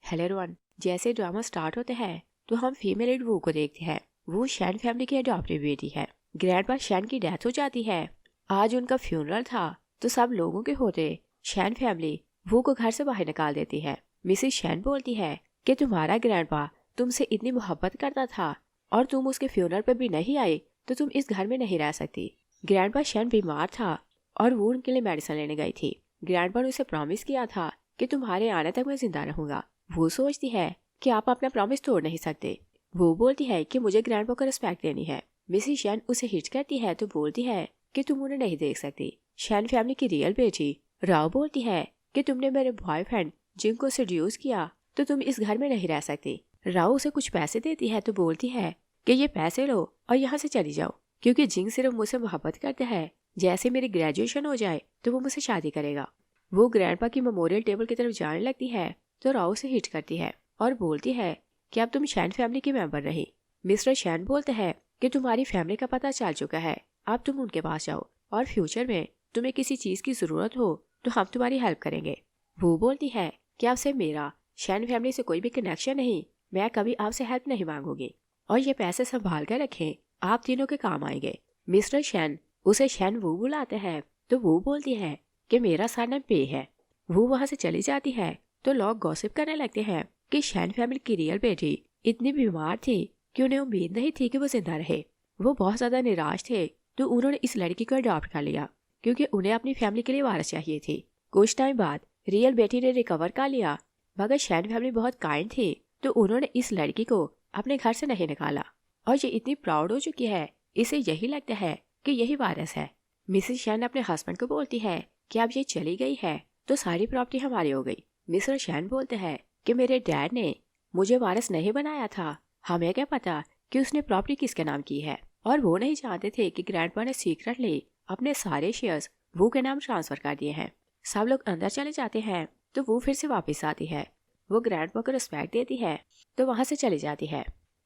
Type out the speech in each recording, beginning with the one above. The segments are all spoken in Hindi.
Hello everyone. जैसे ड्रामा स्टार्ट होते हैं तो हम फीमेल लीड वू को देखते हैं। वो शैन फैमिली की अडॉप्टेड बेटी है। ग्रैंडपा शैन की डेथ हो जाती है। आज उनका फ्यूनरल था तो सब लोगों के होते शैन फैमिली वू को घर से बाहर निकाल देती है। मिसेस शैन बोलती है कि तुम्हारा ग्रैंडपा तुमसे इतनी मोहब्बत करता था और तुम उसके फ्यूनरल पर भी नहीं आई तो तुम इस घर में नहीं रह सकती। ग्रैंडपा शैन बीमार था और वो उनके लिए मेडिसिन लेने गई थी। ग्रैंडपा ने उसे प्रॉमिस किया था कि तुम्हारे आने तक मैं जिंदा रहूंगा। वो सोचती है कि आप अपना प्रॉमिस तोड़ नहीं सकते। वो बोलती है कि मुझे ग्रैंडपा को रिस्पेक्ट देनी है। मिसेस शैन उसे हिट करती है तो बोलती है कि तुम उन्हें नहीं देख सकती। शैन फैमिली की रियल बेटी राव बोलती है कि तुमने मेरे बॉयफ्रेंड जिंग को सेड्यूस किया तो तुम इस घर में नहीं रह सकती। राव उसे कुछ पैसे देती है तो बोलती है कि ये पैसे लो और यहाँ से चली जाओ, क्योंकि जिंग सिर्फ मुझसे मोहब्बत करता है। जैसे मेरी ग्रेजुएशन हो जाए तो वो मुझसे शादी करेगा। वो ग्रैंडपा की मेमोरियल टेबल की तरफ जाने लगती है तो राव से हिट करती है और बोलती है कि अब तुम शैन फैमिली की मेंबर रही। मिस्टर शैन बोलते हैं कि तुम्हारी फैमिली का पता चल चुका है, अब तुम उनके पास जाओ और फ्यूचर में तुम्हें किसी चीज की जरूरत हो तो हम तुम्हारी हेल्प करेंगे। वो बोलती है कि आपसे मेरा शैन फैमिली से कोई भी कनेक्शन नहीं, मैं कभी आपसे हेल्प नहीं मांगूंगी और ये पैसे संभाल कर रखें, आप तीनों के काम आएंगे। मिस्टर शैन उसे शैन वो बुलाते हैं तो वो बोलती है कि मेरा सरनेम पे है। वो वहां से चली जाती है तो लोग गॉसिप करने लगते हैं कि शैन फैमिली की रियल बेटी इतनी बीमार थी कि उन्हें उम्मीद नहीं थी कि वो जिंदा रहे। वो बहुत ज्यादा निराश थे तो उन्होंने इस लड़की को अडॉप्ट कर लिया क्योंकि उन्हें अपनी फैमिली के लिए वारिस चाहिए थी। कुछ टाइम बाद रियल बेटी ने रिकवर कर लिया, मगर शैन फैमिली बहुत काइंड थी तो उन्होंने इस लड़की को अपने घर से नहीं निकाला और ये इतनी प्राउड हो चुकी है, इसे यही लगता है कि यही वारिस है। मिसेस शैन अपने हस्बैंड को बोलती है कि अब ये चली गई है तो सारी प्रॉपर्टी हमारी हो गई। मिस्टर शैन बोलते हैं कि मेरे डैड ने मुझे वारिस नहीं बनाया था, हमें क्या पता कि उसने प्रॉपर्टी किसके नाम की है, और वो नहीं जानते थे कि ग्रैंडपा ने सीक्रेटली अपने सारे शेयर्स वो के नाम ट्रांसफर कर दिए हैं। सब लोग अंदर चले जाते हैं तो वो फिर से वापस आती है। वो ग्रैंडपा को रिस्पेक्ट देती है तो वहां से चली जाती है।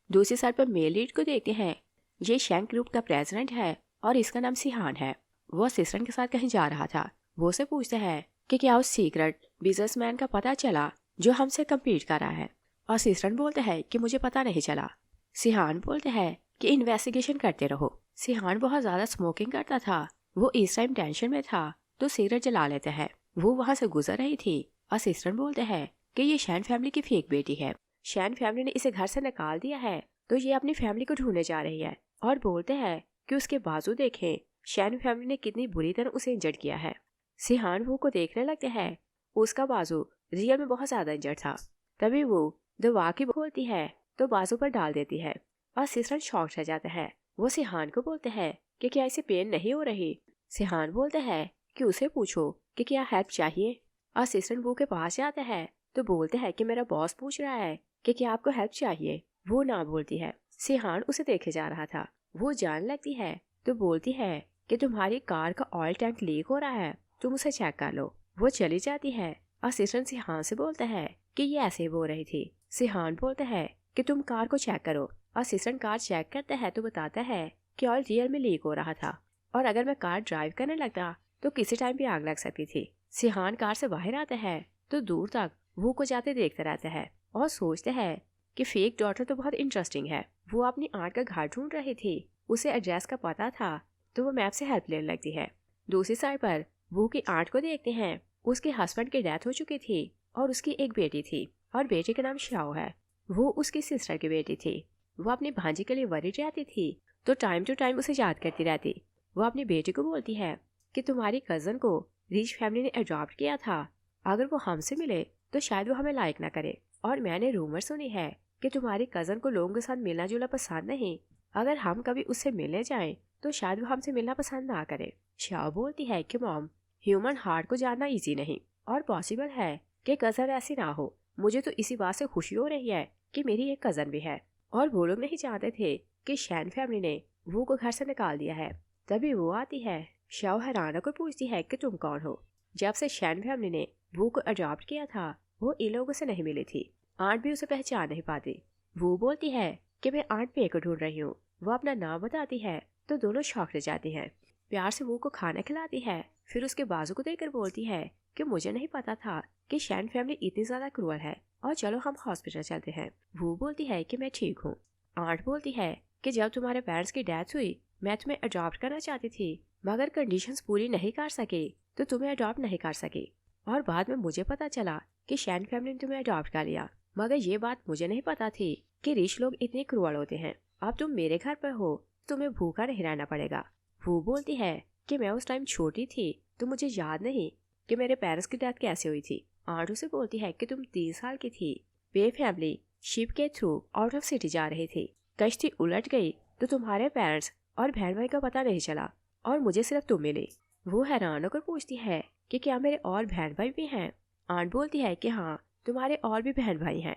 दूसरी साइड पर मेल लीड को देखते हैं। ये शैन ग्रुप का प्रेसिडेंट है और इसका नाम सिहान है। वो असिस्टेंट के साथ कहीं जा रहा था। वो से पूछते हैं कि क्या उस सीक्रेट बिजनेसमैन का पता चला जो हमसे कम्पीट कर रहा है। असिस्टेंट बोलते हैं कि मुझे पता नहीं चला। सिहान बोलते हैं कि इन्वेस्टिगेशन करते रहो। सिहान बहुत ज्यादा स्मोकिंग करता था। वो इस टाइम टेंशन में था तो सिगरेट जला लेते हैं। वो वहां से गुजर रही थी। असिस्टेंट बोलते हैं कि ये शैन फैमिली की फेक बेटी है। शैन फैमिली ने इसे घर से निकाल दिया है तो ये अपनी फैमिली को ढूंढने जा रही है और बोलते हैं कि उसके बाजू देखें, शैन फैमिली ने कितनी बुरी तरह उसे इंजर्ड किया है। सिहान वो को देखने लगते हैं। उसका बाजू रियल में बहुत ज्यादा इंजर्ड था। तभी वो दवा की बोलती है तो बाजू पर डाल देती है और सिस्टर शॉक रह जाता है। वो सिहान को बोलते हैं कि क्या इसे पेन नहीं हो रही। सिहान बोलते हैं कि उसे पूछो कि क्या हेल्प चाहिए। असिस्टेंट वो के पास जाता है तो बोलते हैं कि मेरा बॉस पूछ रहा है कि क्या आपको हेल्प चाहिए। वो ना बोलती है। सिहान उसे देखे जा रहा था। वो जान लगती है तो बोलती है कि तुम्हारी कार का ऑयल टैंक लीक हो रहा है, तुम उसे चेक कर लो। वो चली जाती है। असिस्टेंट सिहान से बोलता है कि ये ऐसे बोल रही थी। सिहान बोलता है कि तुम कार को चेक करो। असिस्टेंट कार चेक करता है तो बताता है कि ऑयल रियल में लीक हो रहा था और अगर मैं कार ड्राइव करने लगता तो किसी टाइम भी आग लग सकती थी। सिहान कार से बाहर आता है तो दूर तक वो को जाते देखता रहता है और सोचते हैं कि फेक डॉटर तो बहुत इंटरेस्टिंग है। वो अपनी आंट का घर ढूंढ रही थी। उसे एड्रेस का पता था तो वो मैप से हेल्प लेने लगती है। दूसरी साइड पर वो की आंट को देखते हैं। उसके हस्बैंड की डेथ हो चुकी थी और उसकी एक बेटी थी और बेटी का नाम शाओ है। वो उसकी सिस्टर की बेटी थी। वो अपनी भांजी के लिए वरीड रहती थी तो टाइम टू टाइम उसे याद करती रहती। वो अपनी बेटी को बोलती है कि तुम्हारी कजन को रिच फैमिली ने अडॉप्ट किया था, अगर वो हमसे मिले तो शायद वो हमें लाइक ना करे, और मैंने रूमर सुनी है कि तुम्हारी कजन को लोगों के साथ मिलना जुलना पसंद नहीं, अगर हम कभी उससे मिलने जाएं तो शायद वो हमसे मिलना पसंद ना करे। शाओ बोलती है कि मॉम, ह्यूमन हार्ट को जानना इजी नहीं और पॉसिबल है कि कजन ऐसी ना हो। मुझे तो इसी बात से खुशी हो रही है कि मेरी एक कजन भी है। और वो लोग नहीं चाहते थे कि शैन फैमिली ने वो को घर से निकाल दिया है। तभी वो आती है। शाओ हैराना को पूछती है कि तुम कौन हो। जब से शैन फैमिली ने वो को अडॉप्ट किया था वो इन लोगों से नहीं मिली थी। आंट भी उसे पहचान नहीं पाती। वो बोलती है कि मैं आंट पे को ढूंढ रही हूँ। वो अपना नाम बताती है तो दोनों शॉक रह जाती हैं। प्यार से वो को खाना खिलाती है, फिर उसके बाजू को देखकर बोलती है कि मुझे नहीं पता था कि शैन फैमिली इतनी ज्यादा क्रूअल है और चलो हम हॉस्पिटल चलते हैं। वो बोलती है कि मैं ठीक हूँ। आंट बोलती है कि जब तुम्हारे पेरेंट्स की डेथ हुई मैं तुम्हें अडॉप्ट करना चाहती थी, मगर कंडीशंस पूरी नहीं कर सके तो तुम्हें अडॉप्ट नहीं कर सकी। और बाद में मुझे पता चला कि शैन फैमिली ने तुम्हें अडॉप्ट कर लिया, मगर ये बात मुझे नहीं पता थी कि रिच लोग इतने क्रूअल होते हैं। अब तुम मेरे घर पर हो, तुम्हें भूखा नहीं रहना पड़ेगा। वो बोलती है कि मैं उस टाइम छोटी थी तो मुझे याद नहीं कि मेरे पेरेंट्स की डेथ कैसे हुई थी। आंट उसे बोलती है कि तुम 3 साल की थी। वे फैमिली शिप के थ्रू आउट ऑफ सिटी जा रही थी। कश्ती उलट गई तो तुम्हारे पेरेंट्स और बहन भाई का पता नहीं चला और मुझे सिर्फ तुम मिले। वो हैरान होकर पूछती है कि क्या मेरे और बहन भाई भी हैं। आंट बोलती है कि हाँ, तुम्हारे और भी बहन भाई हैं।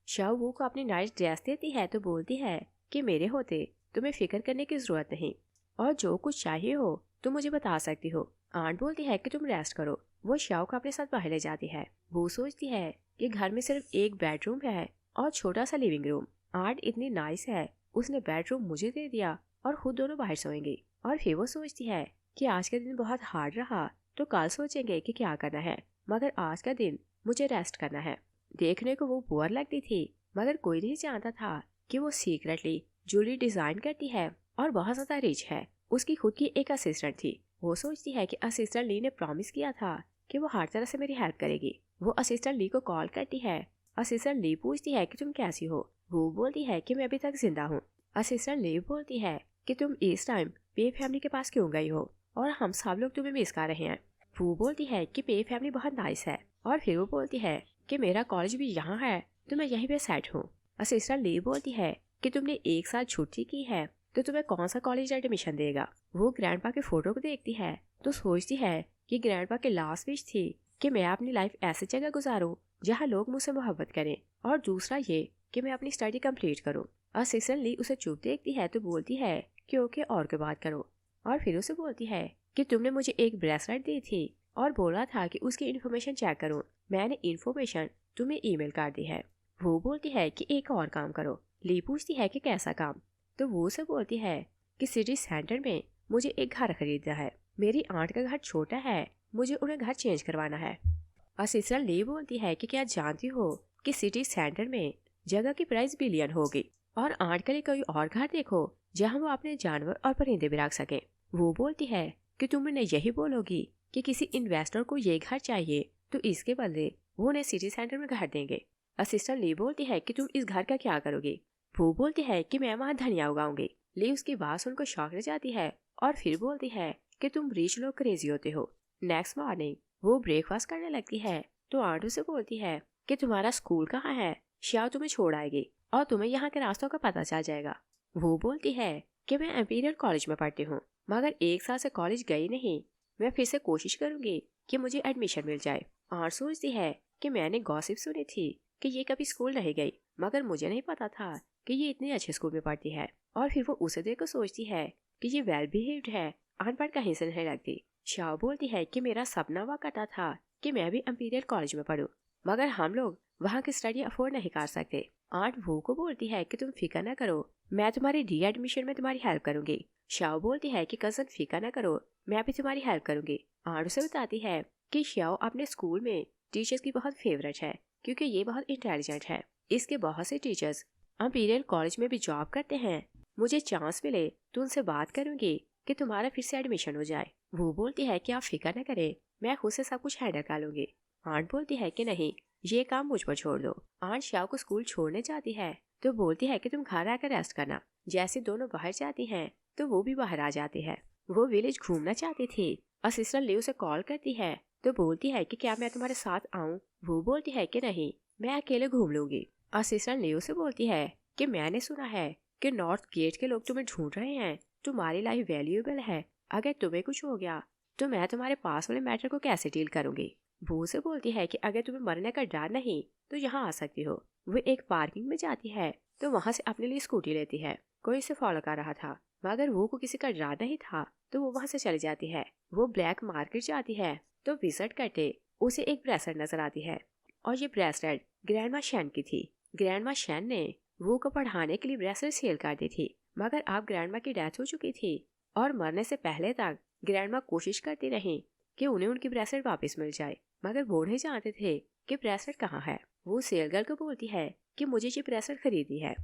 शाओ वू को अपनी नाइट ड्रेस देती है तो बोलती है कि मेरे होते तुम्हें फिक्र करने की जरूरत नहीं, और जो कुछ चाहिए हो तुम मुझे बता सकती हो। आंट बोलती है कि तुम रेस्ट करो। वो शाओ को अपने साथ बाहर ले जाती है। वो सोचती है कि घर में सिर्फ एक बेडरूम है और छोटा सा लिविंग रूम। आंट इतनी नाइस है, उसने बेडरूम मुझे दे दिया और खुद दोनों बाहर सोएंगे। और फिर वो सोचती है कि आज का दिन बहुत हार्ड रहा तो कल सोचेंगे कि क्या करना है, मगर आज का दिन मुझे रेस्ट करना है। देखने को वो पुअर लगती थी, मगर कोई नहीं जानता था कि वो सीक्रेटली ज्वेलरी डिजाइन करती है और बहुत ज्यादा रिच है। उसकी खुद की एक असिस्टेंट थी। वो सोचती है कि असिस्टेंट ली ने प्रॉमिस किया था कि वो हर तरह से मेरी हेल्प करेगी। वो असिस्टेंट ली को कॉल करती है। असिस्टेंट ली पूछती है कि तुम कैसी हो। वो बोलती है कि मैं अभी तक जिंदा हूँ। असिस्टेंट ली बोलती है कि तुम इस टाइम पे फैमिली के पास क्यों गई हो और हम सब लोग तुम्हें मिस कर रहे हैं। वो बोलती है कि पे फैमिली बहुत नाइस है। और फिर वो बोलती है कि मेरा कॉलेज भी यहाँ है तो मैं यहीं पे सेट हूँ। असिस्टेंट ली बोलती है कि तुमने 1 साल छुट्टी की है तो तुम्हें कौन सा कॉलेज एडमिशन देगा। वो ग्रैंडपा के फोटो को देखती है तो सोचती है कि ग्रैंडपा की लास्ट विश थी कि मैं अपनी लाइफ ऐसी जगह गुजारूं जहाँ लोग मुझसे मोहब्बत करें, और दूसरा ये कि मैं अपनी स्टडी कंप्लीट करूं। असिस्टेंट ली उसे चुप देखती है तो बोलती है कि ओके और के बात करो। और फिर उसे बोलती है कि तुमने मुझे एक ब्रेसलेट दी थी और बोला था कि उसकी इन्फॉर्मेशन चेक करूं। मैंने इन्फॉर्मेशन तुम्हें ईमेल कर दी है। वो बोलती है कि एक और काम करो। ली पूछती है कि कैसा काम। तो वो उसे बोलती है कि सिटी सेंटर में मुझे एक घर खरीदना है। मेरी आंट का घर छोटा है, मुझे उन्हें घर चेंज करवाना है। असिस्टेंट ली बोलती है कि क्या जानती हो कि सिटी सेंटर में जगह की प्राइस बिलियन होगी, और आंट के लिए कोई और घर देखो जहाँ वो अपने जानवर और परिंदे भी रख सके। वो बोलती है कि तुम उन्हें यही बोलोगी कि किसी इन्वेस्टर को ये घर चाहिए तो इसके बदले वो उन्हें सिटी सेंटर में घर देंगे। असिस्टेंट ली बोलती है कि तुम इस घर का क्या करोगे। वो बोलती है कि मैं वहाँ धनिया उगाऊंगी। ली उसकी बात सुनकर शॉक रह जाती है और फिर बोलती है कि तुम रिच लोग क्रेजी होते हो। नेक्स्ट मॉर्निंग वो ब्रेकफास्ट करने लगती है तो आंट उसे बोलती है कि तुम्हारा स्कूल कहाँ है, शायद तुम्हें छोड़ आएगी और तुम्हें यहाँ के रास्तों का पता चल जाएगा। वो बोलती है कि मैं इंपीरियल कॉलेज में पढ़ती हूँ, मगर 1 साल से कॉलेज गई नहीं। मैं फिर से कोशिश करूंगी कि मुझे एडमिशन मिल जाए। आंट सोचती है कि मैंने गॉसिप सुनी थी कि ये कभी स्कूल नहीं गई, मगर मुझे नहीं पता था कि ये इतने अच्छे स्कूल में पढ़ती है। और फिर वो उसे देखकर सोचती है कि ये वेल बिहेव्ड है, अनपढ़ कहीं से नहीं लगती। शाओ बोलती है कि मेरा सपना हुआ करता था कि मैं भी इंपीरियल कॉलेज में पढूं, मगर हम लोग वहाँ की स्टडी अफोर्ड नहीं कर सकते। आंट वो को बोलती है कि तुम फिक्र न करो, मैं तुम्हारी री एडमिशन में तुम्हारी हेल्प करूंगी। शाओ बोलती है कि कजन फिक्र न करो, मैं भी तुम्हारी हेल्प करूंगी। आंट उसे बताती है कि शाओ अपने स्कूल में टीचर्स की बहुत फेवरेट है क्योंकि ये बहुत इंटेलिजेंट है। इसके बहुत से टीचर्स इंपीरियल कॉलेज में भी जॉब करते हैं। मुझे चांस मिले तो उनसे बात करूंगी कि तुम्हारा फिर से एडमिशन हो जाए। वो बोलती है कि आप फिक्र न करें, मैं खुद से सब कुछ हैंडल कर लूंगी। आंट बोलती है कि नहीं, ये काम मुझ पर छोड़ दो। आंट शाओ को स्कूल छोड़ने जाती है तो बोलती है कि तुम घर आकर रेस्ट करना। जैसे दोनों बाहर जाती हैं तो वो भी बाहर आ जाती है। वो विलेज घूमना चाहती थी। असिस्टेंट ली उसे कॉल करती है तो बोलती है कि क्या मैं तुम्हारे साथ आऊँ। वो बोलती है कि नहीं, मैं अकेले घूम लूंगी। असिस्टेंट ली उसे बोलती है कि मैंने सुना है कि नॉर्थ गेट के लोग तुम्हें ढूंढ रहे हैं, तुम्हारी लाइफ वैल्यूएबल है, अगर तुम्हें कुछ हो गया तो मैं तुम्हारे पास वाले मैटर को कैसे डील करूंगी। वो उसे बोलती है कि अगर तुम्हें मरने का डर नहीं तो यहाँ आ सकती हो। वो एक पार्किंग में जाती है तो वहाँ से अपने लिए स्कूटी लेती है। कोई इसे फॉलो कर रहा था, मगर वो को किसी का डर नहीं था तो वो वहाँ से चली जाती है। वो ब्लैक मार्केट जाती है तो विजिट करते उसे एक ब्रेसलेट नजर आती है, और ये ब्रेसलेट ग्रैंडमा शैन की थी। ग्रैंडमा शैन ने वो को पढ़ाने के लिए ब्रेसलेट सेल कर दी थी, मगर अब ग्रैंडमा की डेथ हो चुकी थी और मरने से पहले तक ग्रैंडमा कोशिश करती रही कि उन्हें उनकी ब्रेसलेट वापस मिल जाए, मगर वो नहीं जानते थे कि ब्रेसलेट कहाँ है। वो सेल गर्ल को बोलती है कि मुझे ये ब्रेसलेट खरीदी है।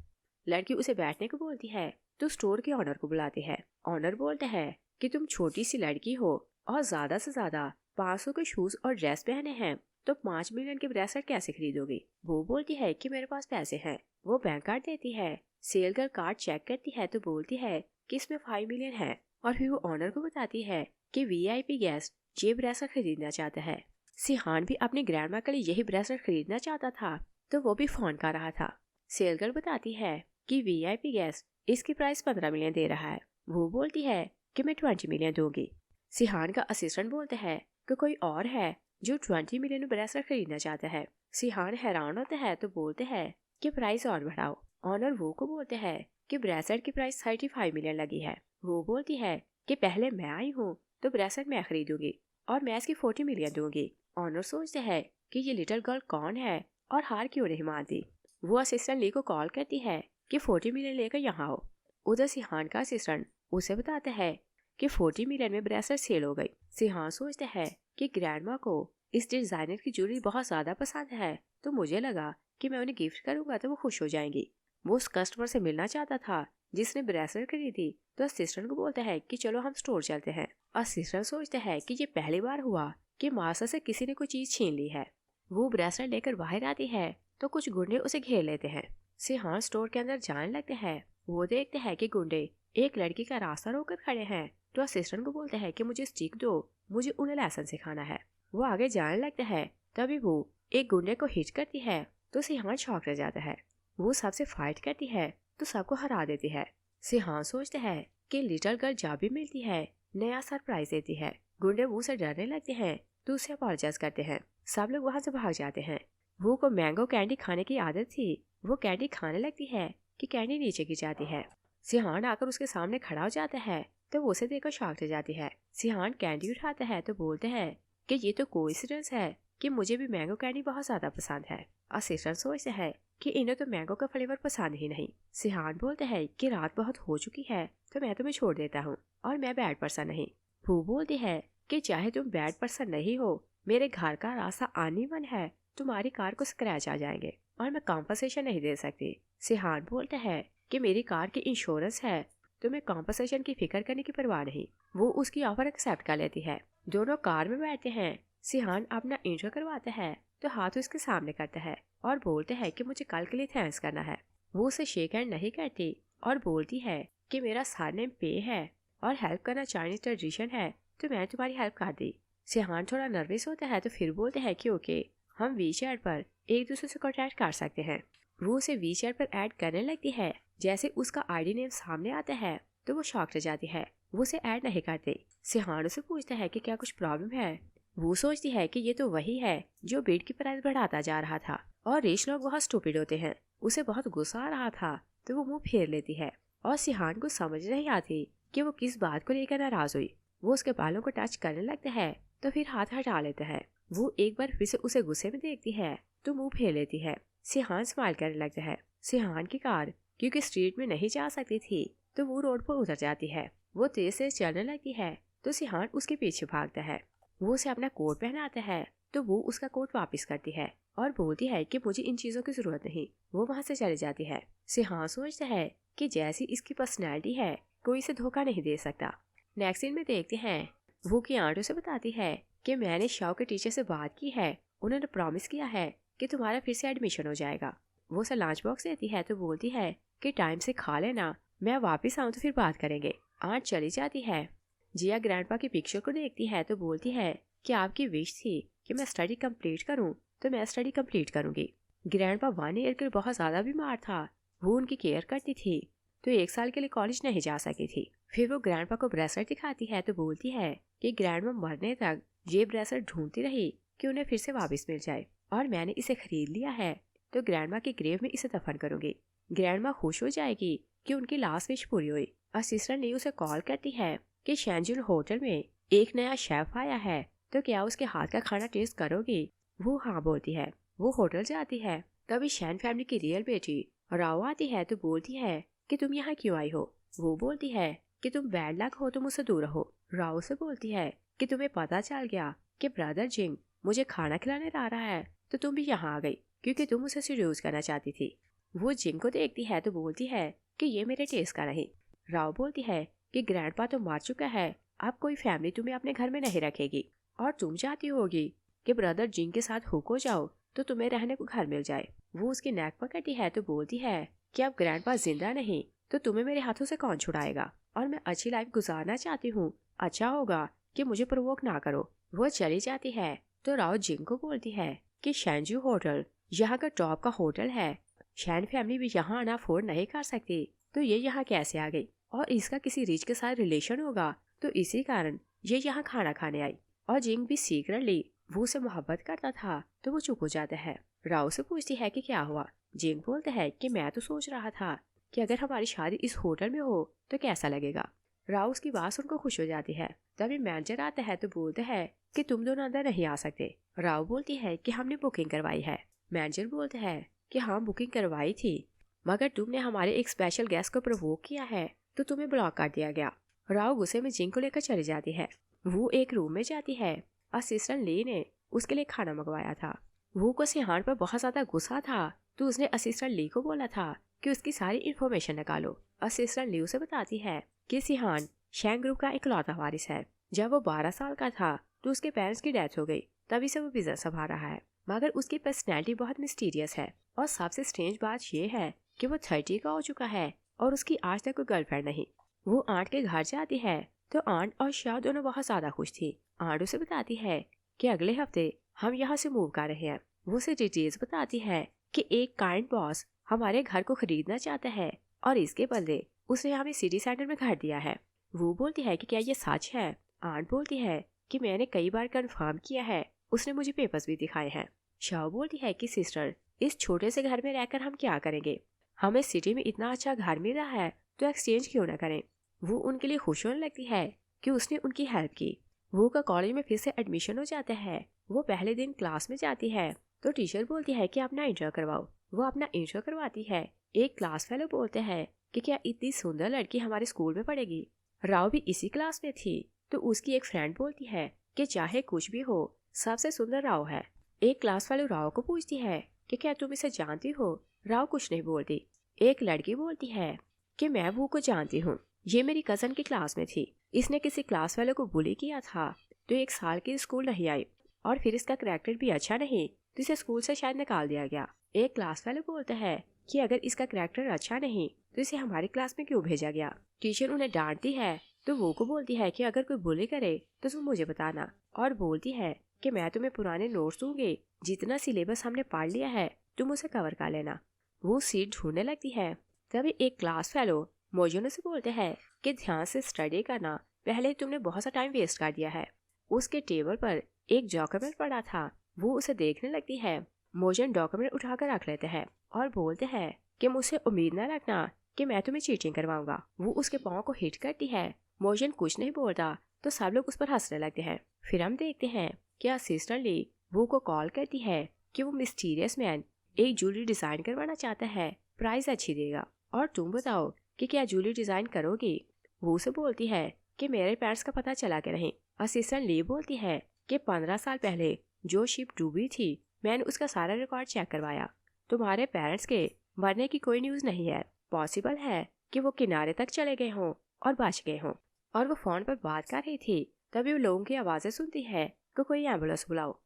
लड़की उसे बैठने को बोलती है तो स्टोर के ऑनर को बुलाती है। ऑनर बोलते हैं कि तुम छोटी सी लड़की हो और ज्यादा से ज्यादा 500 के शूज और ड्रेस पहने हैं, तो 5 मिलियन के ब्रेसलेट कैसे खरीदोगी। वो बोलती है कि मेरे पास पैसे हैं। वो बैंक कार्ड देती है। सेल गर्ल कार्ड चेक करती है तो बोलती है कि इसमें 5 मिलियन है, और फिर वो ऑनर को बताती है कि VIP गेस्ट ये ब्रेसलेट खरीदना चाहता है। सिहान भी अपनी ग्रैंडमा के लिए यही ब्रेसलेट खरीदना चाहता था, तो वो भी फोन कर रहा था। सेल गर्ल बताती है कि VIP गेस्ट इसकी प्राइस 15 मिलियन दे रहा है। वो बोलती है कि मैं 20 मिलियन दूंगी। सिहान का असिस्टेंट बोलता है कि कोई और है जो 20 मिलियन ब्रेसलेट खरीदना चाहता है। सिहान हैरान होता है तो बोलते हैं कि प्राइस और बढ़ाओ। ऑनर वो को बोलते हैं कि ब्रेसलेट की प्राइस 35 मिलियन लगी है। वो बोलती है कि पहले मैं आई हूँ तो ब्रेसलेट मैं खरीदूंगी और मैं इसकी 40 मिलियन दूंगी। ऑनर सोचते है कि ये लिटिल गर्ल कौन है और हार क्यों नहीं मानती। वो असिस्टेंट ली को कॉल करती है कि 40 मिलियन लेकर यहाँ आओ। उधर सिहान का असिस्टेंट उसे बताता है कि 40 मिलियन में ब्रेसलेट सेल हो गई। सिहान सोचते है कि ग्रैंडमा को इस डिजाइनर की ज्वेलरी बहुत ज्यादा पसंद है, तो मुझे लगा कि मैं उन्हें गिफ्ट करूंगा तो वो खुश हो जाएंगी। वो उस कस्टमर से मिलना चाहता था जिसने ब्रेसलेट खरीदी, तो असिस्टेंट को बोलता है कि चलो हम स्टोर चलते हैं। असिस्टेंट सोचता है कि ये पहली बार हुआ कि मास्टर से किसी ने कोई चीज छीन ली है। वो ब्रेसलेट लेकर बाहर आती है तो कुछ गुंडे उसे घेर लेते हैं। सिहान स्टोर के अंदर जाने लगते हैं। वो देखते हैं कि गुंडे एक लड़की का रास्ता रोककर खड़े हैं, तो असिस्टेंट को बोलते हैं कि मुझे स्टिक दो, मुझे उन्हें लेसन सिखाना है। वो आगे जाने लगते हैं, तभी वो एक गुंडे को हिट करती है तो सिहान शॉक रह जाता है। वो सबसे फाइट करती है तो सबको हरा देती है। सिहान सोचते हैं कि लिटिल गर्ल जब भी मिलती है नया सरप्राइज देती है। गुंडे वो से डरने लगते हैं तो उसे अपॉलोजाइज करते हैं। सब लोग वहाँ से भाग जाते हैं। वो को मैंगो कैंडी खाने की आदत थी। वो कैंडी खाने लगती है कि कैंडी नीचे गिर जाती है। सिहान आकर उसके सामने खड़ा हो जाता है तो वो उसे देखकर शॉक रह जाती है। सिहान कैंडी उठाता है तो बोलते हैं कि ये तो कोइंसिडेंस है कि मुझे भी मैंगो कैंडी बहुत ज्यादा पसंद है। असिस्टेंट सोचते हैं कि इन्हें तो मैंगो का फ्लेवर पसंद ही नहीं। सिहान बोलते हैं कि रात बहुत हो चुकी है तो मैं तुम्हें छोड़ देता हूँ और मैं बैड पर्सन नहीं। वो बोलती है कि चाहे तुम बैड पर्सन नहीं हो, मेरे घर का रास्ता आने मन है, तुम्हारी कार को स्क्रैच आ जाएंगे और मैं कॉम्पनसेशन नहीं दे सकती। सिहान बोलता है कि मेरी कार की इंश्योरेंस है, तुम्हें कॉम्पनसेशन की फिक्र करने की परवाह नहीं। वो उसकी ऑफर एक्सेप्ट कर लेती है। दोनों कार में बैठते हैं। सिहान अपना इंट्रो करवाता है तो हाथ उसके सामने करता है और बोलते हैं कि मुझे कल के लिए थैंक्स करना है। वो उसे शेक हैंड नहीं करती और बोलती है कि मेरा सरनेम पे है और हेल्प करना चाइनीज ट्रेडिशन है, तो मैं तुम्हारी हेल्प कर दी। सिहान थोड़ा नर्वस होता है तो फिर बोलते हैं कि ओके, हम वीचैट पर एक दूसरे से कॉन्टैक्ट कर सकते हैं। वो उसे वीचैट पर ऐड करने लगती है। जैसे उसका ID नेम सामने आता है तो वो शॉक रह जाती है। वो उसे ऐड नहीं करते। सिहान उसे पूछता है कि क्या कुछ प्रॉब्लम है। वो सोचती है कि ये तो वही है जो बेड की प्राइस बढ़ाता जा रहा था और रिच लोग बहुत स्टूपिड होते हैं। उसे बहुत गुस्सा आ रहा था तो वो मुंह फेर लेती है और सिहान को समझ नहीं आती कि वो किस बात को लेकर नाराज हुई। वो उसके बालों को टच करने लगता है तो फिर हाथ हटा लेता है। वो एक बार फिर से उसे गुस्से में देखती है तो मुंह फेर लेती है। सिहान स्माइल करने लगता है। सिहान की कार क्योंकि स्ट्रीट में नहीं जा सकती थी तो वो रोड पर उतर जाती है। वो तेज से चलने लगती है तो सिहान उसके पीछे भागता है। वो उसे अपना कोट पहनाता है तो वो उसका कोट वापस करती है और बोलती है कि मुझे इन चीजों की जरूरत नहीं। वो वहाँ से चली जाती है। सिहान सोचता है कि जैसी इसकी पर्सनैलिटी है कोई इसे धोखा नहीं दे सकता। नेक्स्ट सीन में देखते हैं वो की आंट उसे बताती है कि मैंने शाओ के टीचर से बात की है, उन्होंने प्रॉमिस किया है कि तुम्हारा फिर से एडमिशन हो जाएगा। वो उसे लंच बॉक्स देती है तो बोलती है कि टाइम से खा लेना, मैं वापस आऊँ तो फिर बात करेंगे। आंट चली जाती है। जिया ग्रैंडपा की पिक्चर को देखती है तो बोलती है कि आपकी विश थी कि मैं स्टडी कंप्लीट करूं तो मैं स्टडी कंप्लीट करूंगी। ग्रैंडपा 1 ईयर के लिए बहुत ज्यादा बीमार था। वो उनकी केयर करती थी तो 1 साल के लिए कॉलेज नहीं जा सकी थी। फिर वो ग्रैंडपा को ब्रेसलेट दिखाती है तो बोलती है कि ग्रैंडमा मरने तक ये ब्रेसलेट ढूंढती रही कि उन्हें फिर से वापस मिल जाए और मैंने इसे खरीद लिया है तो ग्रैंडमा के ग्रेव में इसे दफन करूंगी। ग्रैंडमा खुश हो जाएगी कि उनकी लास्ट विश पूरी हुई। असिस्टेंट ने उसे कॉल करती है कि शेंजुन होटल में एक नया शेफ आया है तो क्या उसके हाथ का खाना टेस्ट करोगी। वो हाँ बोलती है। वो होटल जाती है। तभी शैन फैमिली की रियल बेटी राओ आती है तो बोलती है कि तुम यहाँ क्यों आई हो। वो बोलती है कि तुम बैड लक हो तो मुझसे दूर रहो। राओ से बोलती है कि तुम्हें पता चल गया कि ब्रदर जिंग मुझे खाना खिलाने ला रहा है तो तुम भी यहाँ आ गई। क्योंकि तुम उसे सीड्यूस करना चाहती थी। वो जिंग को देखती है तो बोलती है कि ये मेरे टेस्ट का नहीं। राव बोलती है कि ग्रैंडपा तो मार चुका है, अब कोई फैमिली तुम्हें अपने घर में नहीं रखेगी, और तुम चाहती होगी कि ब्रदर जिंग के साथ हुक हो जाओ तो तुम्हें रहने को घर मिल जाए। वो उसकी नेक पकड़ती है तो बोलती है कि अब ग्रैंडपा जिंदा नहीं तो तुम्हें मेरे हाथों से कौन छुड़ाएगा, और मैं अच्छी लाइफ गुजारना चाहती हूँ, अच्छा होगा कि मुझे प्रोवोक ना करो। वो चली जाती है तो राव जिंग को बोलती है कि शैनजू होटल यहाँ का टॉप का होटल है, शैन फैमिली भी यहाँ आना अफोर्ड नहीं कर सकती, तो ये यहाँ कैसे आ गई, और इसका किसी रिच के साथ रिलेशन होगा, तो इसी कारण ये यहाँ खाना खाने आई। और जिंग भी सीक्रेटली वो उसे मोहब्बत करता था, तो वो चुप हो जाता है। राव से पूछती है कि क्या हुआ। जिंग बोलता है कि मैं तो सोच रहा था कि अगर हमारी शादी इस होटल में हो तो कैसा लगेगा। राव उसकी बात सुनकर खुश हो जाती है। तभी मैनेजर आता है तो बोलते है कि तुम दोनों अंदर नहीं आ सकते। राव बोलती है कि हमने बुकिंग करवाई है। मैनेजर बोलते है कि हाँ बुकिंग करवाई थी, मगर तुमने हमारे एक स्पेशल गेस्ट को प्रोवोक किया है तो तुम्हें ब्लॉक कर दिया गया। राव गुस्से में जिंग को लेकर चली जाती है। वो एक रूम में जाती है। असिस्टेंट ली ने उसके लिए खाना मंगवाया था। वो को सिहान पर बहुत ज्यादा गुस्सा था, तो उसने असिस्टेंट ली को बोला था कि उसकी सारी इन्फॉर्मेशन निकालो। असिस्टेंट ली उसे बताती है कि सिहान शैंग ग्रुप का इकलौता वारिस है। जब वो 12 साल का था तो उसके पेरेंट्स की डेथ हो गई, तभी से वो बिजनेस संभाल रहा है, मगर उसकी पर्सनैलिटी बहुत मिस्टीरियस है। और सबसे स्ट्रेंज बात ये है कि वो 30 का हो चुका है और उसकी आज तक कोई गर्लफ्रेंड नहीं। वो आंट के घर जाती है तो आंट और शाह दोनों बहुत ज्यादा खुश थी। आंट उसे बताती है कि अगले हफ्ते हम यहाँ से मूव कर रहे हैं। वो उसे डिटेल्स बताती है कि एक काइंड बॉस हमारे घर को खरीदना चाहता है और इसके बदले उसने हमें सिटी सेंटर में घर दिया है। वो बोलती है कि क्या ये सच है। आंट बोलती है कि मैंने कई बार कंफर्म किया है, उसने मुझे पेपर्स भी दिखाए हैं। शाह बोलती है कि सिस्टर इस छोटे से घर में रहकर हम क्या करेंगे, हमें सिटी में इतना अच्छा घर मिल रहा है तो एक्सचेंज क्यों ना करें। वो उनके लिए खुश होने लगती है कि उसने उनकी हेल्प की। वो का कॉलेज में फिर से एडमिशन हो जाता है। वो पहले दिन क्लास में जाती है तो टीचर बोलती है कि अपना इंटरव्यू करवाओ। वो अपना इंटरव्यू करवाती है। एक क्लास फेलो बोलते हैं कि क्या इतनी सुंदर लड़की हमारे स्कूल में पढ़ेगी। राव भी इसी क्लास में थी तो उसकी एक फ्रेंड बोलती है कि चाहे कुछ भी हो सबसे सुंदर राव है। एक क्लास फेलो राव को पूछती है कि क्या तुम इसे जानती हो। राव कुछ नहीं बोलती। एक लड़की बोलती है कि मैं वो को जानती हूँ, ये मेरी कजन की क्लास में थी, इसने किसी क्लास वाले को बुली किया था तो 1 साल की स्कूल नहीं आई, और फिर इसका कैरेक्टर भी अच्छा नहीं तो इसे स्कूल से शायद निकाल दिया गया। एक क्लास वाले बोलते हैं कि अगर इसका कैरेक्टर अच्छा नहीं तो इसे हमारी क्लास में क्यों भेजा गया। टीचर उन्हें डांटती है तो वो को बोलती है कि अगर कोई बुली करे तो तुम मुझे बताना, और बोलती है कि मैं तुम्हें पुराने नोट्स दूंगी, जितना सिलेबस हमने पढ़ लिया है तुम उसे कवर कर लेना। वो सीट ढूंढने लगती है। तभी एक क्लास फेलो मोजोनो से बोलते हैं कि ध्यान से स्टडी करना, पहले तुमने बहुत सा टाइम वेस्ट कर दिया है। उसके टेबल पर एक डॉक्यूमेंट पड़ा था। वो उसे देखने लगती है। मोजन डॉक्यूमेंट उठाकर रख लेते हैं और बोलते हैं कि मुझसे उम्मीद न रखना कि मैं तुम्हें चीटिंग करवाऊंगा। वो उसके पाँव को हिट करती है। मोजन कुछ नहीं बोलता तो सब लोग उस पर हंसने लगते हैं। फिर हम देखते हैं कि असिस्टेंट ली वो को कॉल करती है कि वो मिस्टीरियस मैन एक ज्वेलरी डिजाइन करवाना चाहता है, प्राइस अच्छी देगा, और तुम बताओ कि क्या ज्वेलरी डिजाइन करोगी। वो उसे बोलती है कि मेरे पेरेंट्स का पता चला के नहीं। असिस्टेंट ली बोलती है कि 15 साल पहले जो शिप डूबी थी मैंने उसका सारा रिकॉर्ड चेक करवाया, तुम्हारे पेरेंट्स के मरने की कोई न्यूज नहीं है। पॉसिबल है कि वो किनारे तक चले गए हों और बच गए हों। और वो फोन पर बात कर रही थी तभी वो लोगों की आवाजें सुनती है कि कोई एम्बुलेंस बुलाओ।